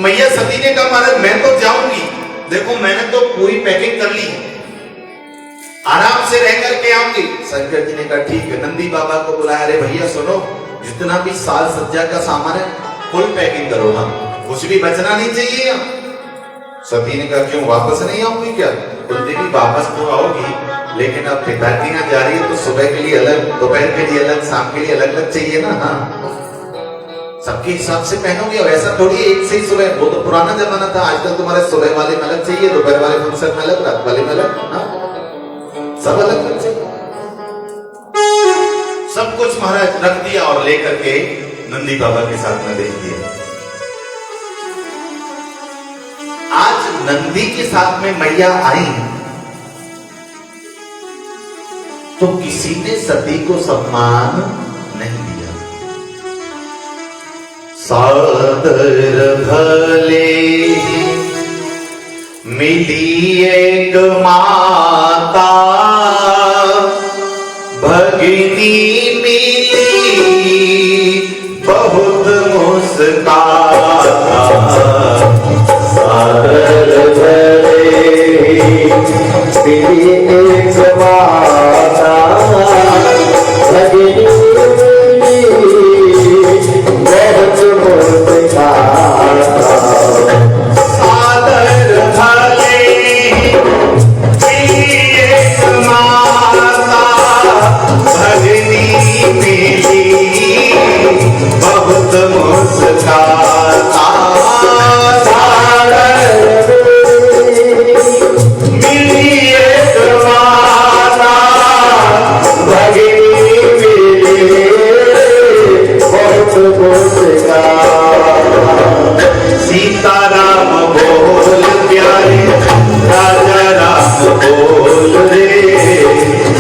मैया सती ने कहा महाराज मैं तो जाऊंगी, देखो मैंने तो पूरी पैकिंग कर ली, आराम से रह करके आऊंगी। शंकर जी ने कहा ठीक है। नंदी बाबा को बुलाया, अरे भैया सुनो, जितना भी साज सज्जा का सामान है फुल पैकिंग करो, हम कुछ भी बचना नहीं चाहिए। सती ने कहा क्यों वापस नहीं आऊंगी क्या? बोलते भी वापस तो आओगी, लेकिन अब पिता की यहाँ जा रही है तो सुबह के लिए अलग, दोपहर के लिए अलग, शाम के लिए अलग अलग चाहिए ना। हाँ सबके हिसाब से पहनोगे, और ऐसा थोड़ी एक से ही सुबह, वो तो पुराना जमाना था। आजकल तुम्हारे सुबह वाले में अलग चाहिए, दोपहर वाले फंक्शन में अलग, रात वाले में अलग, सब अलग अलग चाहिए। सब कुछ महाराज रख दिया और लेकर के नंदी बाबा के साथ में भेज दिया। आज नंदी के साथ में मैया आई तो किसी ने सती को सम्मान नहीं दिया। सादर भले मिली एक माता, भगिनी मिली बहुत मुस्काता। सादर भले मिली एक माता, भगिनी बहुत मुस्काता। सादर भले मिली एक माता, भगिनी मिली बहुत मुस्काता। मिली एक माता, भगिनी मिली बहुत मुस्काता। सीताराम बोल प्यारे, राजा राम बोल रे,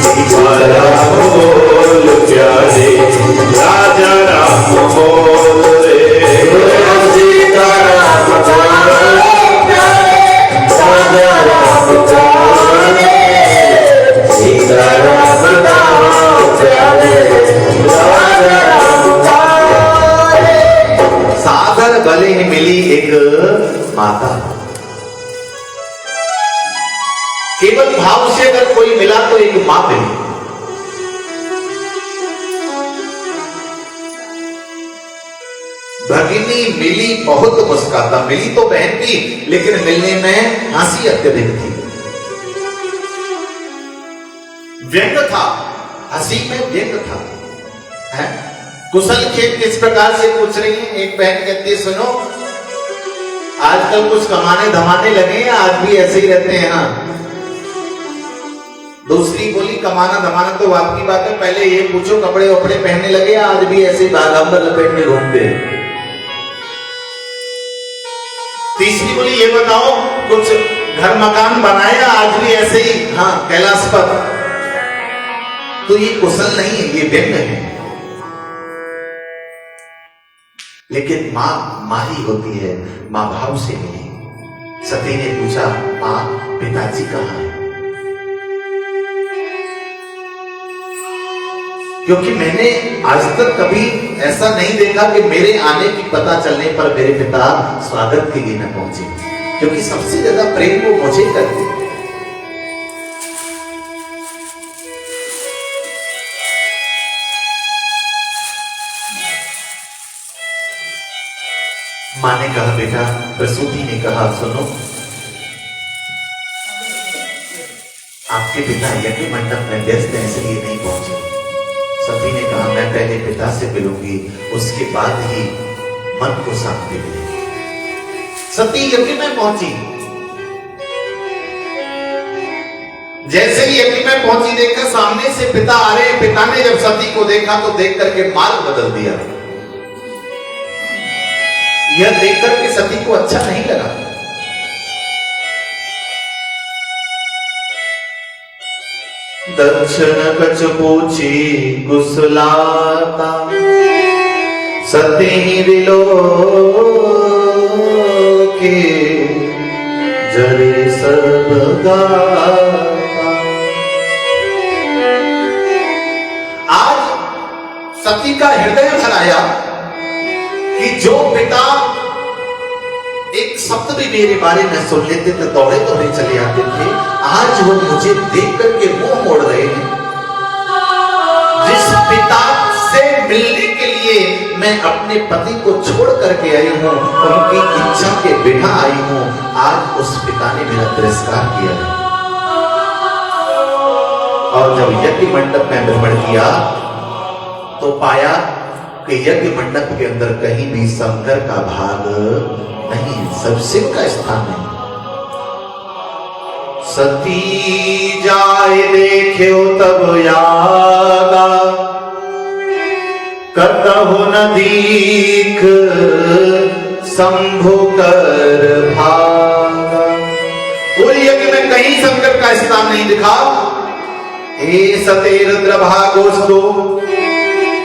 सीताराम बोल प्यारे, राजा राम बोल रे। सीताराम बोल प्यारे, राजा राम बोल रे, सीताराम बोल प्यारे, राजा राम बोल रे। सागर गले में मिली एक माता। केवल भाव से अगर कोई मिला तो एक मां मिली। भगिनी मिली बहुत मुस्काता, मिली तो बहन थी लेकिन मिलने में हंसी अत्यधिक थी, व्यंग था, हंसी में व्यंग था। है? कुशल खेत किस प्रकार से पूछ रही है। एक बहन कहती है सुनो, आजकल कुछ कमाने धमाने लगे हैं, आज भी ऐसे ही रहते हैं। हाँ दूसरी बोली कमाना धमाना तो बात की बात है, पहले ये पूछो कपड़े वपड़े पहनने लगे, आज भी ऐसे ही बागांबर लपेट के घूमते हैं। तीसरी बोली ये बताओ कुछ घर मकान बनाया, आज भी ऐसे ही हाँ कैलाश पर। तो ये कुशल नहीं है, ये व्यंग है। लेकिन मां मां ही होती है, मां भाव से मिली। सती ने पूछा मां पिताजी कहां है? क्योंकि मैंने आज तक कभी ऐसा नहीं देखा कि मेरे आने की पता चलने पर मेरे पिता स्वागत के लिए न पहुंचे, क्योंकि सबसे ज्यादा प्रेम वो मुझे करते। मां ने कहा बेटा, प्रसूति ने कहा सुनो, आपके पिता यज्ञ मंडप में व्यस्त हैं इसलिए नहीं पहुंचे। सती ने कहा मैं पहले पिता से मिलूंगी, उसके बाद ही मन को शांति मिलेगी। सती यज्ञ में पहुंची। जैसे ही यज्ञ में पहुंची देखा सामने से पिता आ रहे। पिता ने जब सती को देखा तो देख करके मार्ग बदल दिया। यह देख करके सती को अच्छा नहीं लगा। दक्षिण कछ पूछी कुशलाता, सती विलो के जरे सब गाता। आज सती का हृदय भर आया कि जो पिता एक शब्द भी मेरे बारे में सुन लेते थे दौड़े दौड़े चले आते थे, आज वो मुझे देख करके मुंह मोड़ रहे हैं। जिस पिता से मिलने के लिए मैं अपने पति को छोड़ करके आई हूं, उनकी इच्छा के बिना आई हूं, आज उस पिता ने मेरा तिरस्कार किया है। और जब यज्ञ मंडप में भ्रमण किया तो पाया कि यज्ञ मंडप के अंदर कहीं भी शंकर का भाग नहीं, सब शिव का स्थान है। सती जाए देख्यो तब यागा, कतहु न दीख शंभु कर भागा। पूरी यज्ञ में कहीं शंकर का स्थान नहीं दिखा। हे सते रुद्र भागोस्तु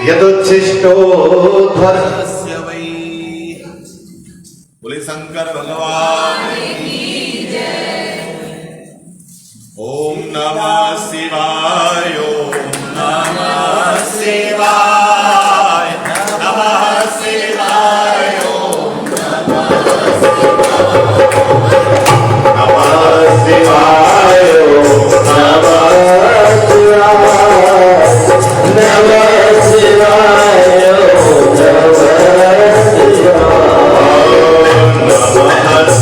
यदुच्छिष्टो ध्वरस्य वै। बोले शंकर भगवान की जय। ओम नमः शिवाय, ओम नमः शिवाय, नमः शिवाय, ओम नमः शिवाय, ओम नमः शिवाय, नमः शिवाय, ओम नमः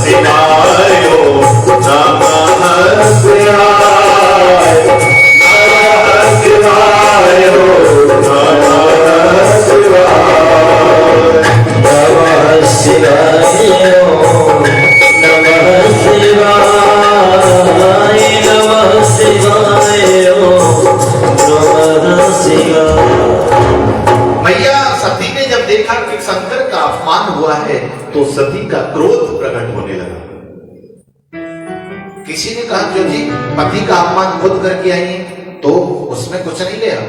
शिवाय, नमः शिवाय, नमः शिवाय, नमः शिवाय, नमः शिवाय, नमः शिवाय, नमः शिवाय। मैया सती ने जब देखा कि शंकर का अपमान हुआ है तो सती का क्रोध प्रकट होने लगा। किसी ने कहा जो जी पति का अपमान खुद करके आई है तो उसमें कुछ नहीं लिया।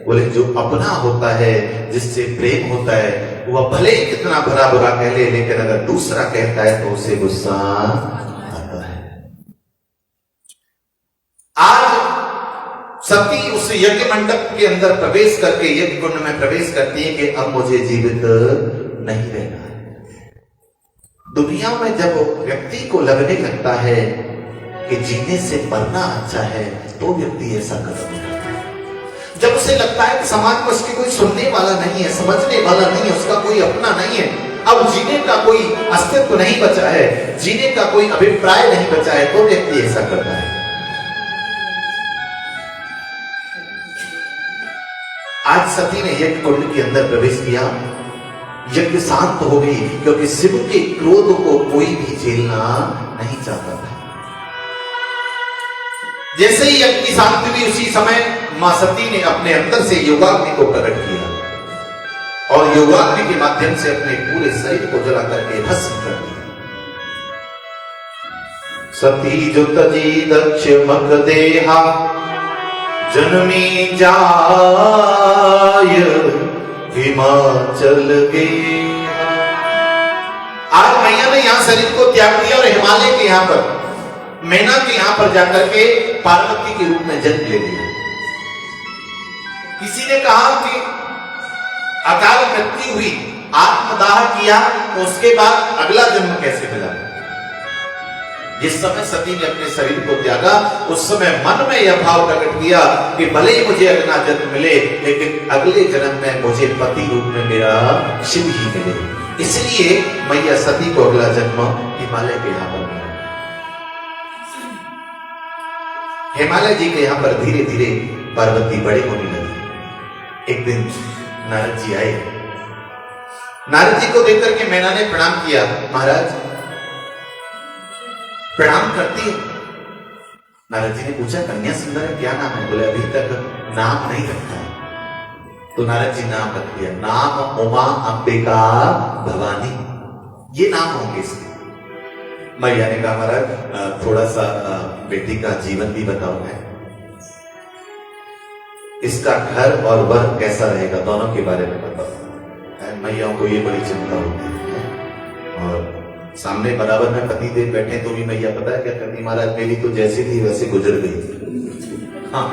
बोले जो अपना होता है, जिससे प्रेम होता है, वह भले ही कितना भरा बुरा कह ले, लेकिन अगर दूसरा कहता है तो उसे गुस्सा आता है। आज सती उस यज्ञ मंडप के अंदर प्रवेश करके यज्ञ कुंड में प्रवेश करती है कि अब मुझे जीवित नहीं रहना है। दुनिया में जब व्यक्ति को लगने लगता है कि जीने से मरना अच्छा है तो व्यक्ति ऐसा कदम उठाता है। जब उसे लगता है कि समाज में उसकी कोई सुनने वाला नहीं है, समझने वाला नहीं है, उसका कोई अपना नहीं है, अब जीने का कोई अस्तित्व नहीं बचा है, जीने का कोई अभिप्राय नहीं बचा है, तो व्यक्ति ऐसा करता है। आज सती ने यज्ञ कुंड के अंदर प्रवेश किया। यज्ञ शांत हो गई क्योंकि शिव के क्रोध को कोई भी झेलना नहीं चाहता था। जैसे ही यज्ञ की शांति हुई उसी समय मां सती ने अपने अंदर से योगाग्नि को प्रकट किया और योगाग्नि के माध्यम से अपने पूरे शरीर को जला करके भस्म कर दिया। सती जो तजी दक्ष मख देहा, जन्मी जाय हिमाचल के। आज मैया ने यहां शरीर को त्याग दिया और हिमालय के यहां पर मैना के यहां पर जाकर के पार्वती के रूप में जन्म ले लिया। किसी ने कहा कि अकाल मृत्यु हुई, आत्मदाह किया, तो उसके बाद अगला जन्म कैसे मिला? जिस समय सती ने अपने शरीर को त्यागा उस समय मन में यह भाव प्रकट किया कि भले ही मुझे अगला जन्म मिले, लेकिन अगले जन्म में मुझे पति रूप में मेरा शिव ही मिले। इसलिए मैया सती को अगला जन्म हिमालय के यहां पर मिला। हिमालय जी के यहाँ पर धीरे धीरे पार्वती बड़े होने लगी। एक दिन नारद जी आए। नारद जी को देख करके मैना ने प्रणाम किया। महाराज प्रणाम करती है। नारद जी ने पूछा कन्या सुंदर है, क्या नाम है? बोले अभी तक नाम नहीं रखा है। तो नारद जी नाम रख दिया, नाम उमा अंबिका भवानी, ये नाम होंगे इसके। मैया ने कहा महाराज थोड़ा सा बेटी का जीवन भी बताओ है, इसका घर और वर कैसा रहेगा, दोनों के बारे में बताओ। मैयाओं को ये बड़ी चिंता होती है। और सामने बराबर में पति देव बैठे तो भी मैया पता है क्या करती, महाराज मेरी तो जैसी थी वैसे गुजर गई। हाँ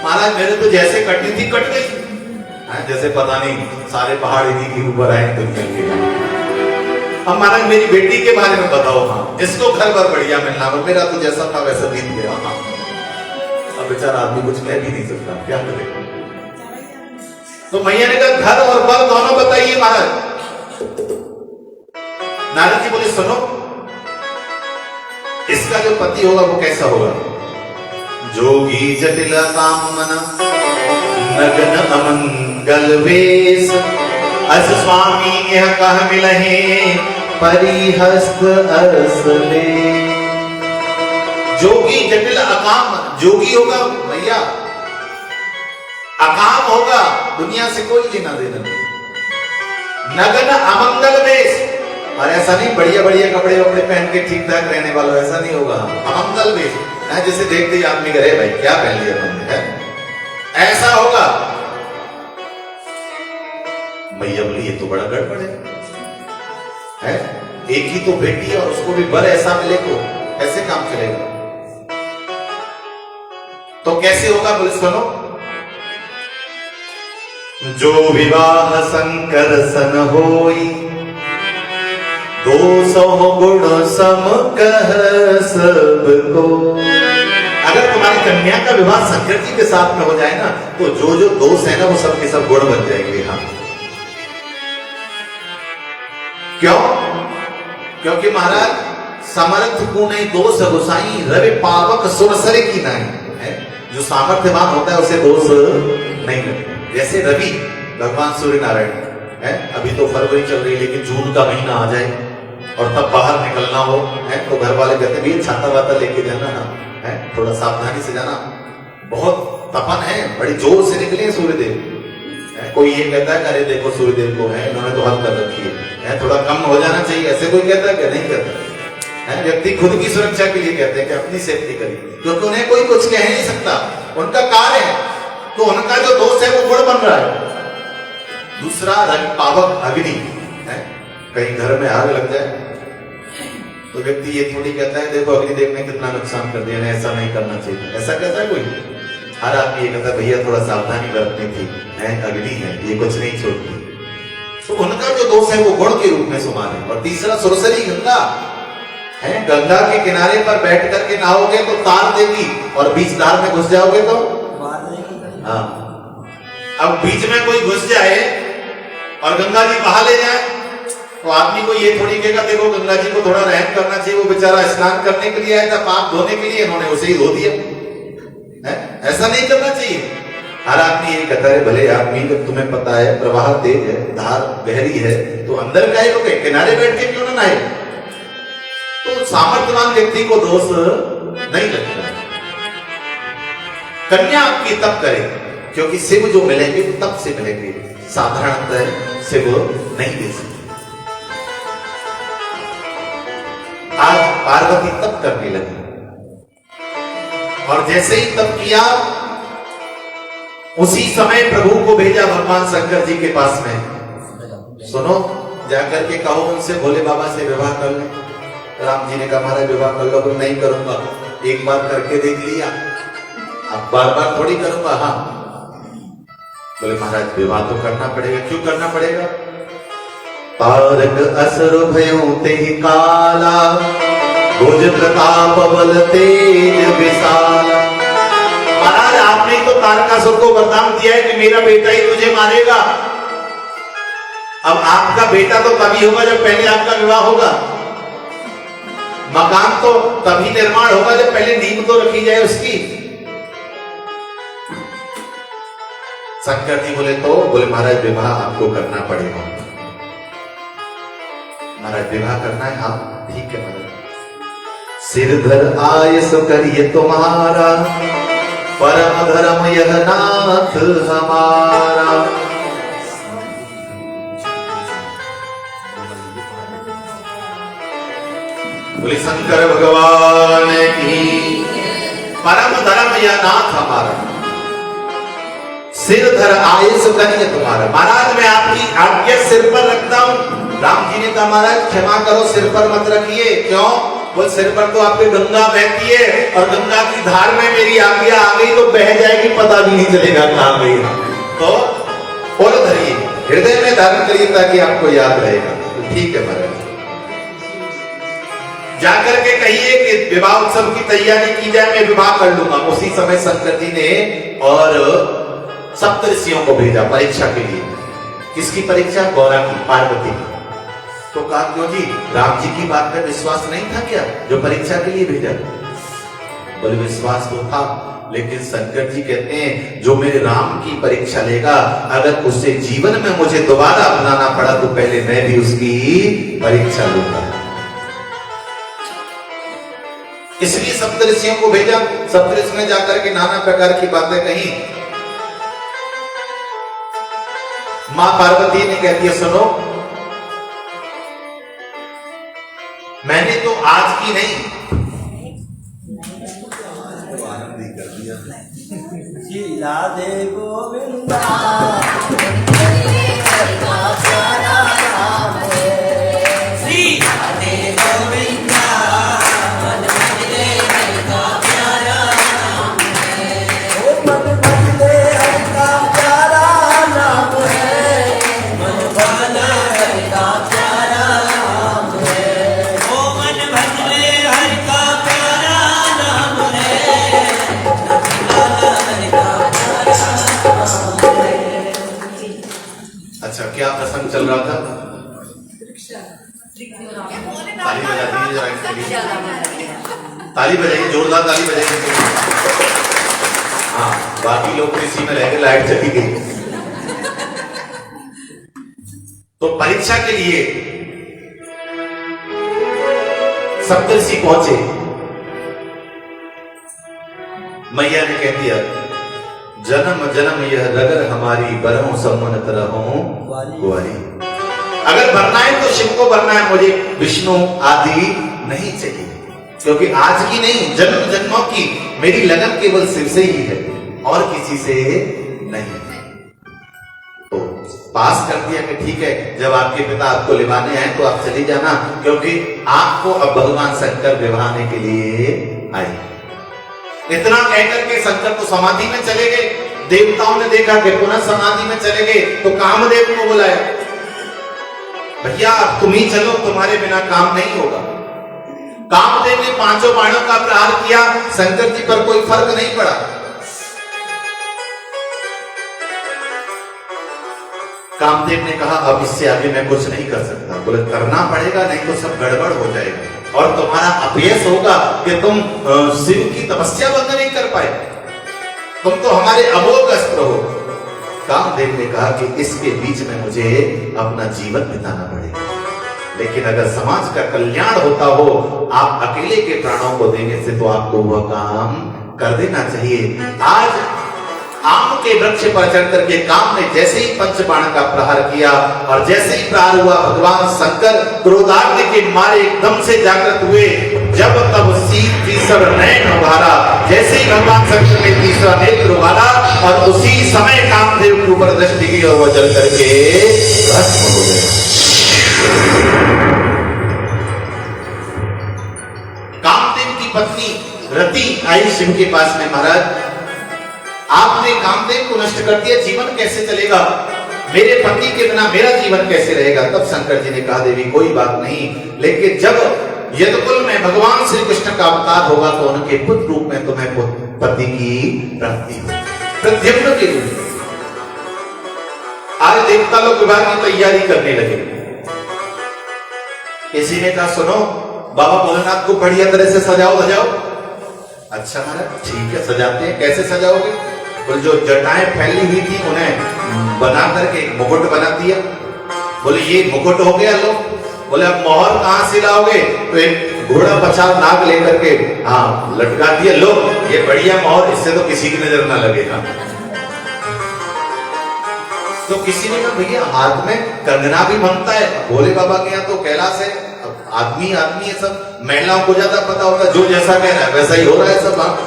महाराज मेरे तो जैसे कटनी थी कट गई। जैसे पता नहीं सारे पहाड़ इन्हीं के ऊपर आए दुनिया के। अब महाराज मेरी बेटी के बारे में बताओ। हाँ इसको घर पर बढ़िया मिलना, और मेरा तो जैसा था वैसा बीत गया। हाँ अब बेचारा आदमी कुछ कह भी नहीं सकता, क्या करेगा। तो मैया ने कहा घर और वर दोनों बताइए महाराज। नारद जी बोले सुनो, इसका जो पति होगा वो कैसा होगा? जोगी जटिल कामना नगन अमंगल वेश, अस स्वामी यह कह मिलहे परिहस्त असले। जोगी जटिल अकाम, जोगी होगा भैया, अकाम होगा, दुनिया से कोई लेना देना नहीं। नगन अमंगल वेश, और ऐसा नहीं बढ़िया बढ़िया कपड़े वपड़े पहन के ठीक ठाक रहने वाला, ऐसा नहीं होगा। अमंगल वेश है जिसे देखते ही आदमी करे भाई क्या पहन लिया तुमने, है ऐसा होगा। मैया बोली ये तो बड़ा गड़बड़ है? एक ही तो बेटी है और उसको भी वर ऐसा मिले तो कैसे काम चलेगा? तो कैसे होगा? बोले सुनो, जो विवाह शंकर सन होई, 200 गुण सम कह सबको। अगर तुम्हारी कन्या का विवाह शंकर जी के साथ में हो जाए ना, तो जो जो दोष है ना वो सब के सब गुण बन जाएंगे। हाँ क्यों? क्योंकि महाराज समर्थ को नहीं दोष गोसाई, रवि पावक सुरसरे की नहीं है। जो सामर्थ्यवान होता है उसे दोष नहीं लगता। जैसे रवि भगवान सूर्य नारायण है, अभी तो फरवरी चल रही है, लेकिन जून का महीना आ जाए और तब बाहर निकलना हो है तो घर वाले कहते भी छाता वाता लेके जाना है, थोड़ा सावधानी से जाना, बहुत तपन है, बड़ी जोर से निकले सूर्यदेव। कोई ये कहता है अरे देखो सूर्यदेव को है इन्होंने तो हद कर रखी है, थोड़ा कम हो जाना चाहिए, ऐसे कोई कहता है क्या? नहीं कहता है। व्यक्ति खुद की सुरक्षा के लिए कहते हैं कि अपनी सेफ्टी करिए, क्योंकि उन्हें कोई कुछ कह नहीं सकता, उनका कार्य है। तो उनका जो दोष है वो गुण बन रहा है। दूसरा रंग पावक अग्नि है, कहीं घर में आग लग जाए तो व्यक्ति ये थोड़ी कहता है देखो अग्निदेव ने कितना नुकसान कर दिया, ऐसा नहीं करना चाहिए, ऐसा कहता है कोई? हर आदमी ये कहता है भैया थोड़ा सावधानी बरतनी थी, अग्नि है ये कुछ नहीं छोड़ती। तो उनका जो दोष है वो गुण के रूप में समान है। और तीसरा सुरसरी गंगा है, गंगा के किनारे पर बैठ करके नहाओगे तो तार देगी, और बीच धार में घुस जाओगे तो हाँ। अब बीच में कोई घुस जाए और गंगा जी बहा ले जाए तो आदमी को ये थोड़ी कहेगा देखो गंगा जी को थोड़ा रहम करना चाहिए, वो बेचारा स्नान करने के लिए आया था, पाप धोने के लिए, इन्होंने उसे ही धो दिया है, ऐसा नहीं करना चाहिए। हर आदमी ये कहता है भले आदमी जब तुम्हें पता है प्रवाह तेज है, धार गहरी है, तो अंदर काहे लोगे, किनारे बैठ के क्यों ना नहाए? तो सामर्थ्यवान व्यक्ति को दोष नहीं लगता। कन्या आपकी तप करे, क्योंकि शिव जो मिलेंगे वो तप से मिलेंगे, साधारणतः शिव नहीं दे सकते। आज पार्वती तप करने लगी, और जैसे ही तप किया उसी समय प्रभु को भेजा भगवान शंकर जी के पास में। सुनो जाकर के कहो उनसे भोले बाबा से विवाह कर ले। राम जी ने कहा महाराज विवाह कर लो। नहीं करूंगा, एक बार करके देख लिया, अब बार बार थोड़ी करूंगा। हाँ बोले महाराज विवाह तो करना पड़ेगा। क्यों करना पड़ेगा? तारक असुर भयो तेहि काला, भुज प्रताप बल तेज विशाल। महाराज आपने तो तारकासुर को वरदान दिया है कि मेरा बेटा ही तुझे मारेगा। अब आपका बेटा तो तभी होगा जब पहले आपका विवाह होगा। मकान तो तभी निर्माण होगा जब पहले नींव तो रखी जाए उसकी। शंकर जी बोले महाराज विवाह आपको करना पड़ेगा। महाराज विवाह करना है? हाँ ठीक है महाराज। सिरधर आयस करिए तुम्हारा, परम धर्म यह नाथ हमारा। बोले शंकर भगवान की, परम धर्म यह नाथ हमारा, सिर धर आयुष करिए तुम्हारा। महाराज मैं आपकी आज्ञा सिर पर रखता हूं। राम जी ने कहा महाराज क्षमा करो, सिर पर मत रखिए। क्यों? वो सिर पर तो आपके गंगा बहती है और गंगा की धार में मेरी आज्ञा आ गई तो बह जाएगी, पता भी नहीं चलेगा कहां गई। तो और धरिए, हृदय में धारण करिए ताकि आपको याद रहेगा। तो ठीक है महाराज। जाकर के कहिए कि विवाह उत्सव की तैयारी की जाए, मैं विवाह कर लूंगा। उसी समय शंकर जी ने और सप्तऋषियों को भेजा परीक्षा के लिए। किसकी परीक्षा? गौरा की, पार्वती की। तो कहा क्यों जी, राम जी की बात में विश्वास नहीं था क्या जो परीक्षा के लिए भेजा? बोले विश्वास तो था, लेकिन शंकर जी कहते हैं जो मेरे राम की परीक्षा लेगा, अगर उसे जीवन में मुझे दोबारा अपनाना पड़ा तो पहले मैं भी उसकी परीक्षा लूंगा। इसलिए सप्तऋषियों को भेजा। सप्तऋषि ने जाकर के नाना प्रकार की बातें कही। मां पार्वती ने कहती है सुनो, मैंने तो आज की नहीं, राधे गोविंदा क्या प्रसंग चल रहा था? ताली बजा दीजिए, ताली बजाइए, जोरदार ताली बजाइए। हाँ, बाकी लोग तो इसी में रह गए, लाइट चली गई। तो परीक्षा के लिए सप्तऋषि पहुंचे। मैया ने कह दिया जन्म जन्म यह रगर हमारी, बरहूं सम्मत रहूं कुंवारी। अगर भरना है तो शिव को भरना है, मुझे विष्णु आदि नहीं चाहिए। क्योंकि आज की नहीं, जन्म जन्मों की मेरी लगन केवल शिव से ही है और किसी से नहीं। तो पास कर दिया कि ठीक है, जब आपके पिता आपको लिवाने हैं तो आप चली जाना, क्योंकि आपको अब भगवान शंकर विवाहने के लिए आए। इतना कहकर के शंकर तो समाधि में चले गए। देवताओं ने देखा कि पुनः समाधि में चले गए तो कामदेव को बुलाया, भैया अब तुम ही चलो, तुम्हारे बिना काम नहीं होगा। कामदेव ने 5 बाणों का प्रहार किया, शंकर जी पर कोई फर्क नहीं पड़ा। कामदेव ने कहा अब इससे आगे मैं कुछ नहीं कर सकता। बोले करना पड़ेगा, नहीं तो सब गड़बड़ हो जाएगा और तुम्हारा अपयश होगा कि तुम शिव की तपस्या बंद नहीं कर पाए, तुम तो हमारे अमोघ अस्त्र हो। कामदेव ने कहा कि इसके बीच में मुझे अपना जीवन बिताना पड़ेगा, लेकिन अगर समाज का कल्याण होता हो, आप अकेले के प्राणों को देने से तो आपको वह काम कर देना चाहिए। आज आम के वृक्ष पर चढ़ करके काम ने जैसे ही पंचबाण का प्रहार किया और जैसे ही प्रहार हुआ, भगवान शंकर क्रोधाग्नि के मारे एकदम से जागृत हुए। जब तब तीसरा नयन उघारा, जैसे ही भगवान शंकर ने तीसरा नेत्र उघारा और उसी समय कामदेव के ऊपर दृष्टि गई और वह जल करके भस्म हो गए। कामदेव की पत्नी रति आई शिव के पास में, महाराज आपने कामदेव को नष्ट कर दिया, जीवन कैसे चलेगा, मेरे पति के बिना मेरा जीवन कैसे रहेगा। तब शंकर जी ने कहा देवी कोई बात नहीं, लेकिन जब यदुकुल में भगवान श्री कृष्ण का अवतार होगा तो उनके पुत्र रूप में तुम्हें पति की प्राप्ति हो, प्रद्युम्न के रूप में। आज देवता लोग विवाह की तैयारी करने लगे। किसी ने कहा सुनो बाबा भोलेनाथ को बढ़िया तरह से सजाओ सजाओ। अच्छा महाराज ठीक है सजाते हैं, कैसे सजाओगे? बोले जो जटाएं फैली हुई थी उन्हें बना करके एक मुकुट बना दिया। बोले ये मुकुट हो गया लो। बोले अब मोहर कहां से लाओगे? तो एक घोड़ा पछाड़ नाग लेकर के हाँ लटका दिया, लो ये बढ़िया मोहर, इससे तो किसी की नजर ना लगेगा। तो किसी ने कहा भैया हाथ में कंगना भी बनता है। भोले बाबा के यहाँ तो कैलाश है, आदमी आदमी है सब, महिलाओं को ज्यादा पता होता है, जो जैसा कह रहा है वैसा ही हो रहा है सब।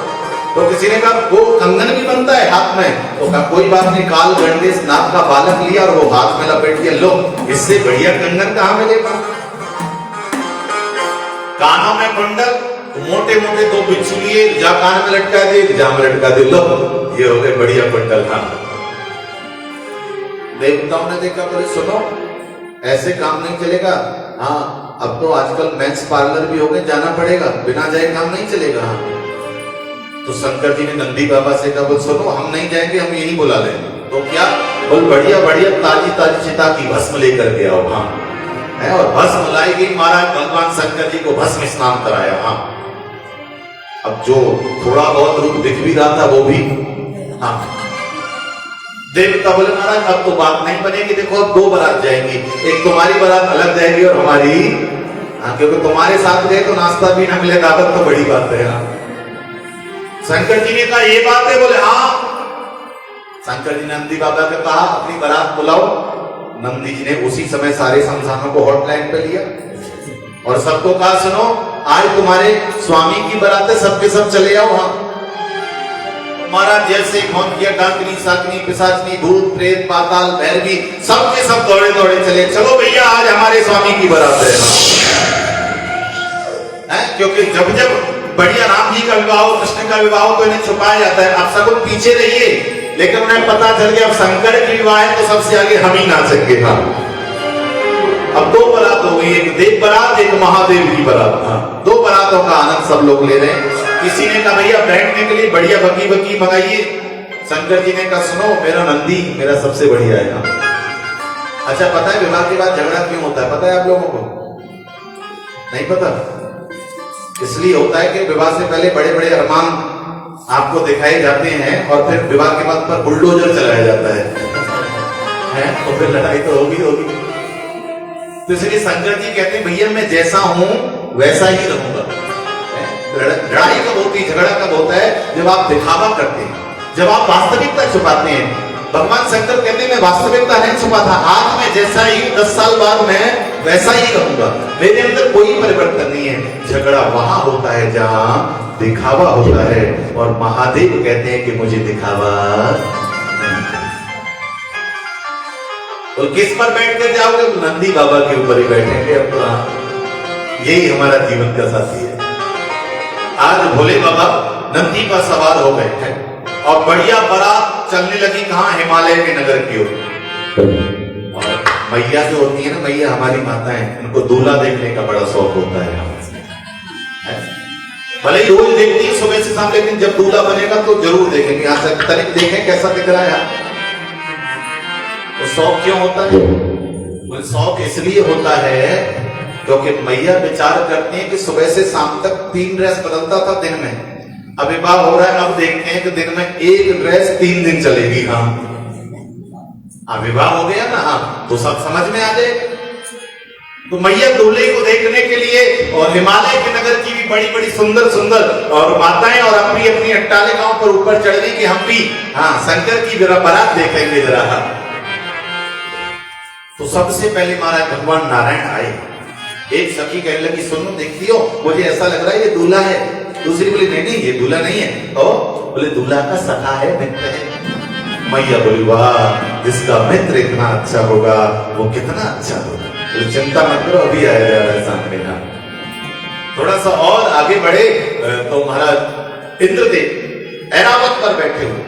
तो किसी ने कहा वो कंगन भी बनता है हाथ में। तो कहा कोई बात नहीं, काल गणेश नाग का बालक लिया और वो हाथ में लपेट दिया, लो इससे बढ़िया कंगन कहां मिलेगा। कानों में कुंडल, मोटे मोटे दो बिच्छू लिए, जा कान में लटका दे, जा में लटका दे, लो ये हो गए बढ़िया कुंडल। हाँ देवताओं ने देखा, बोले सुनो ऐसे काम नहीं चलेगा। हाँ अब तो आजकल मेंस पार्लर भी हो गए, जाना पड़ेगा, बिना जाए काम नहीं चलेगा। हाँ तो शंकर जी ने नंदी बाबा से कहा, बोल सुनो हम नहीं जाएंगे, हम यही बुला लेंगे। तो क्या? बोल बढ़िया बढ़िया ताजी ताजी चिता की भस्म लेकर के आओ। हाँ है, और भस्म लाई गई, महाराज भगवान शंकर जी को भस्म स्नान कराया। हाँ अब जो थोड़ा बहुत रूप दिख भी रहा था वो भी हाँ। देवता बोले महाराज अब तो बात नहीं बनेगी, देखो अब दो बारात जाएंगी, एक तुम्हारी बारात अलग जाएगी और हमारी हाँ, क्योंकि तुम्हारे साथ गए तो नाश्ता भी ना मिले, दावत तो बड़ी बात है। हाँ शंकर जी ने कहा ये बात है? बोले हाँ। शंकर जी ने नंदी बाबा को कहा अपनी बारात बुलाओ। नंदी जी ने उसी समय सारे संसारों को हॉटलाइन पे लिया और सबको कहा सुनो आज तुम्हारे स्वामी की बारात है, सबके सब चले आओ। हाँ महाराज जैसे कौन किया, डाकनी साकनी पिशाचनी भूत प्रेत पाताल भैरवी सबके सब दौड़े दौड़े चले, चलो भैया आज हमारे स्वामी की बारात है। क्योंकि जब जब बढ़िया राम जी का विवाह हो, कृष्ण का विवाह हो तो इन्हें छुपाया जाता है, आप सब पीछे रहिए, लेकिन उन्हें पता चल गया अब शंकर की विवाह है तो सबसे आगे हम ही नाचेंगे। हाँ अब दो बारात हो गई, एक देव बारात एक महादेव की बारात। हाँ दो बारातों का आनंद सब लोग ले रहे हैं। किसी ने कहा भैया बैठने के लिए बढ़िया बग्गी बग्गी मंगाइए। शंकर जी ने कहा सुनो मेरा नंदी मेरा सबसे बढ़िया है। अच्छा पता है विवाह के बाद झगड़ा क्यों होता है? पता है आप लोगों को? नहीं पता? इसलिए होता है कि विवाह से पहले बड़े बड़े अरमान आपको दिखाए जाते हैं और फिर विवाह के बाद पर बुलडोजर चलाया जाता है तो फिर लड़ाई तो होगी होगी। तो इसलिए शंकर जी कहते हैं भैया मैं जैसा हूं वैसा ही रहूंगा। लड़ाई कब होती है, झगड़ा कब होता है? जब आप दिखावा करते हैं, जब आप वास्तविकता छुपाते हैं। भगवान शंकर कहते हैं मैं वास्तविकता नहीं छुपाता, आज मैं जैसा ही 10 साल बाद मैं वैसा ही रहूंगा, मेरे अंदर कोई परिवर्तन नहीं है। झगड़ा वहां होता है जहां दिखावा होता है और महादेव कहते हैं कि मुझे दिखावा तो किस पर बैठ कर जाओगे? नंदी बाबा के ऊपर ही बैठेंगे। अब तो यही हमारा जीवन का साथी है। आज भोले बाबा नंदी पर सवार हो गए हैं और बढ़िया बारात चलने लगी कहां? हिमालय के नगर की ओर। और मैया जो होती है ना, मैया हमारी माता है, उनको दूल्हा देखने का बड़ा शौक होता है। भले ही रोज देखती है सुबह से शाम, लेकिन जब दूल्हा बनेगा तो जरूर देखेंगे। यहाँ से तनिक देखें कैसा दिख रहा है। तो शौक क्यों होता है? शौक इसलिए होता है क्योंकि मैया विचार करती है कि सुबह से शाम तक 3 ड्रेस बदलता था दिन में, अब विवाह हो रहा है, अब देखते हैं कि दिन में 1 ड्रेस 3 दिन चलेगी। हाँ विवाह हो गया ना, हाँ तो सब समझ में आ जाए। तो मैया दूल्हे को देखने के लिए और हिमालय के नगर की भी बड़ी बड़ी सुंदर सुंदर और माताएं और अपनी अपनी अट्टालिकाओं पर ऊपर चढ़ गई कि हम भी हाँ शंकर की बारात देखेंगे जरा। तो सबसे पहले महाराज भगवान नारायण आए। एक सखी कहने लगी सुनो देखती हो मुझे ऐसा लग रहा है ये दूल्हा है। दूसरी बोली नहीं नहीं ये दूल्हा नहीं है। तो बोले दूल्हा का सखा है, मित्र है। मैया बोली वाह जिसका मित्र इतना अच्छा होगा वो कितना अच्छा होगा। तो चिंता मत करो अभी आया जा रहा है सामने का। थोड़ा सा और आगे बढ़े तो महाराज इंद्रदेव ऐरावत पर बैठे हुए।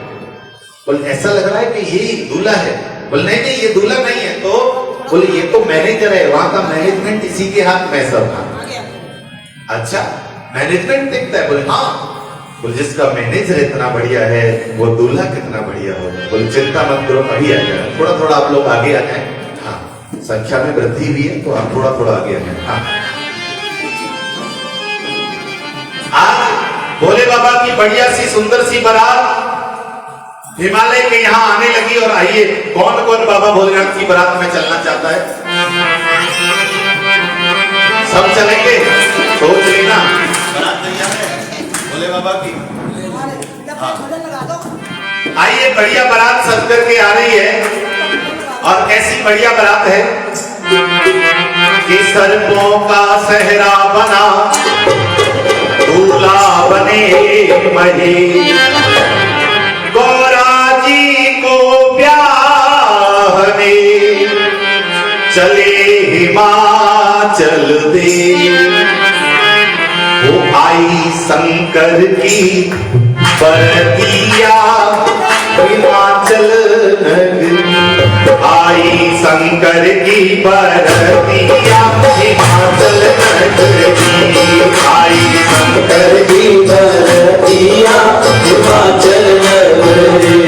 बोले ऐसा लग रहा है कि ये दूल्हा है। बोले नहीं नहीं ये दूल्हा नहीं है। तो बोले ये तो मैनेजर है, वहां का मैनेजमेंट इसी के हाथ में सब। अच्छा मैनेजमेंट देखता है? बोले हाँ। बोले जिसका मैनेजर इतना बढ़िया है वो दूल्हा कितना बढ़िया होगा। बोले चिंता मत करो अभी आ जाए। थोड़ा थोड़ा आप लोग आगे आ जाए। हाँ संख्या में वृद्धि हुई है तो आप थोड़ा थोड़ा आगे आ जाए। हाँ बाबा की बढ़िया सी सुंदर सी बारात हिमालय के यहाँ आने लगी। और आइए, कौन कौन बाबा भोलेनाथ की बारात में चलना चाहता है? सब चलेंगे? सोच लेना, बारात तैयार है भोले बाबा की। आइए, बढ़िया बारात सज करके आ रही है। और कैसी बढ़िया बारात है कि सर्पों का सहरा बना, दूल्हा बने मही, गौरा जी को ब्याहने चले हिमाचल दे। वो आई शंकर की बरतिया हिमाचल नगरी, आई शंकर की बरतिया हिमाचल नगरी, आई शंकर की बरतिया हिमाचल नगरी।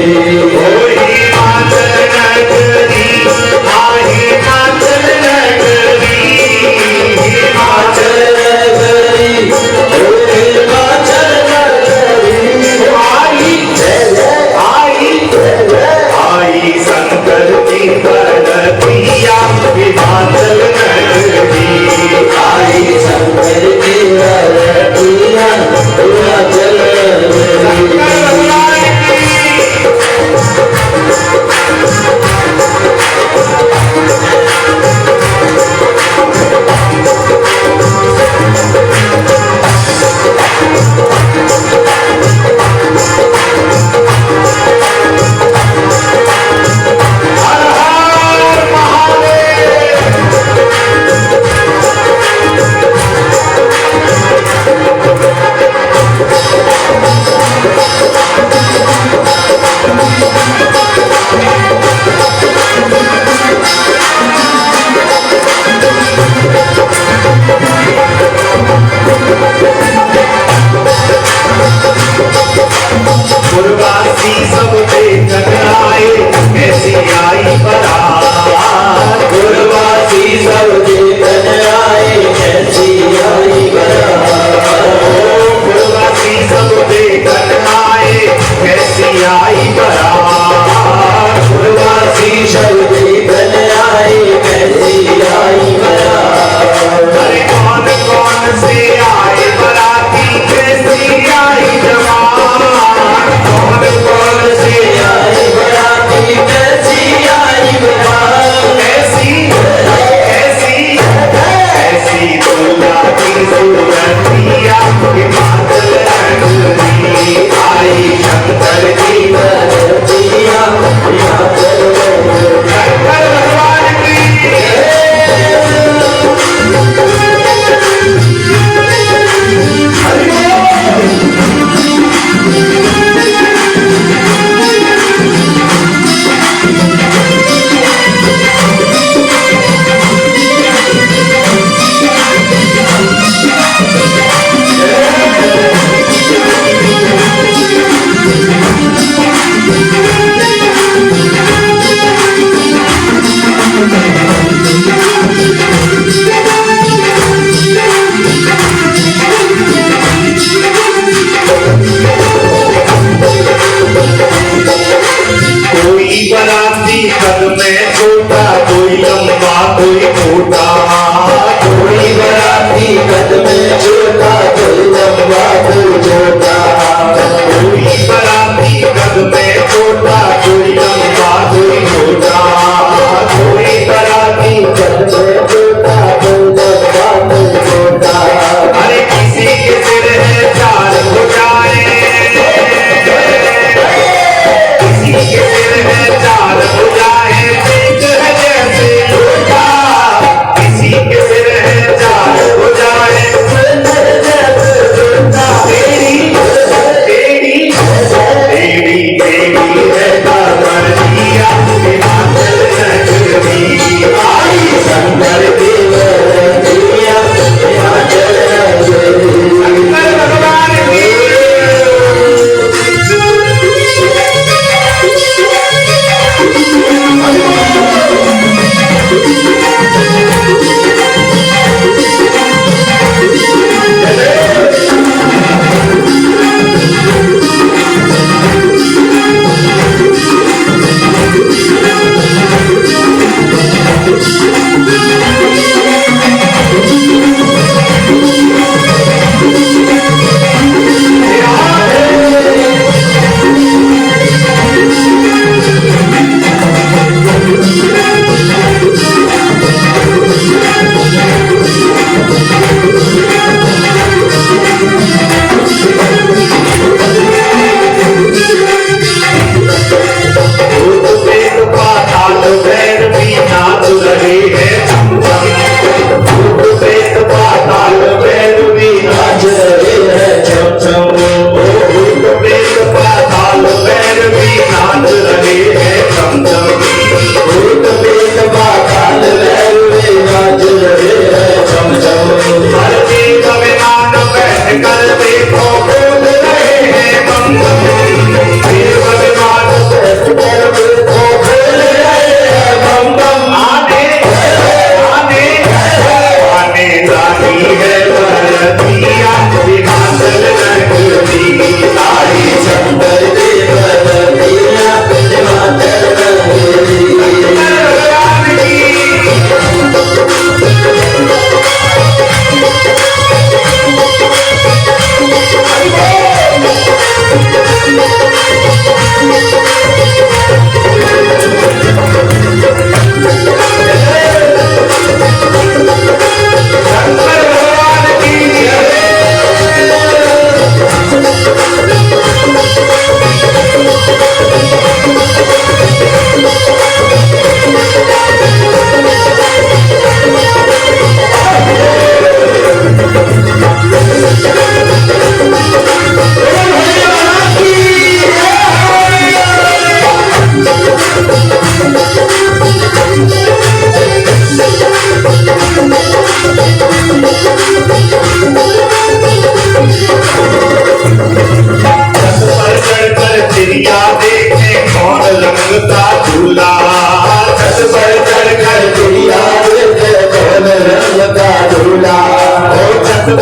ओ हिमाचल नगरी, हिमाचल नगरी, हिमाचल नगरी, हिमाचल नगरी, आई शंकर की बरतिया हिमाचल नगरी, आई शंकर की बरतिया हिमाचल नगरी।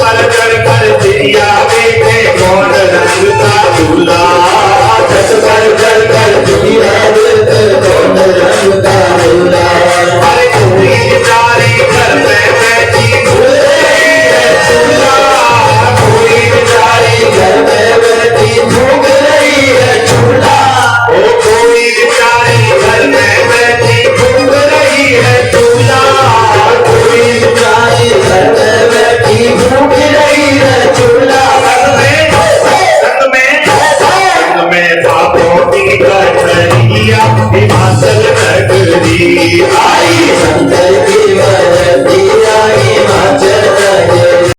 पर चढ़ कर चिड़िया देखे कौन रंग का दूल्हा। छत पर चढ़ कर चिड़िया देखे कौन रंग का दूल्हा। अरे कोई बेचारी घर में बैठी घूम रही है चूल्हा। कोई बेचारी घर में बैठी घूम रही है चूल्हा। ओ कोई बेचारी घर में बैठी घूम रही है चूल्हा। कोई बेचारी घर में बैठी घूम रही है चूल्हा। संग में बापों की कटरिया हिमाचल नगरी।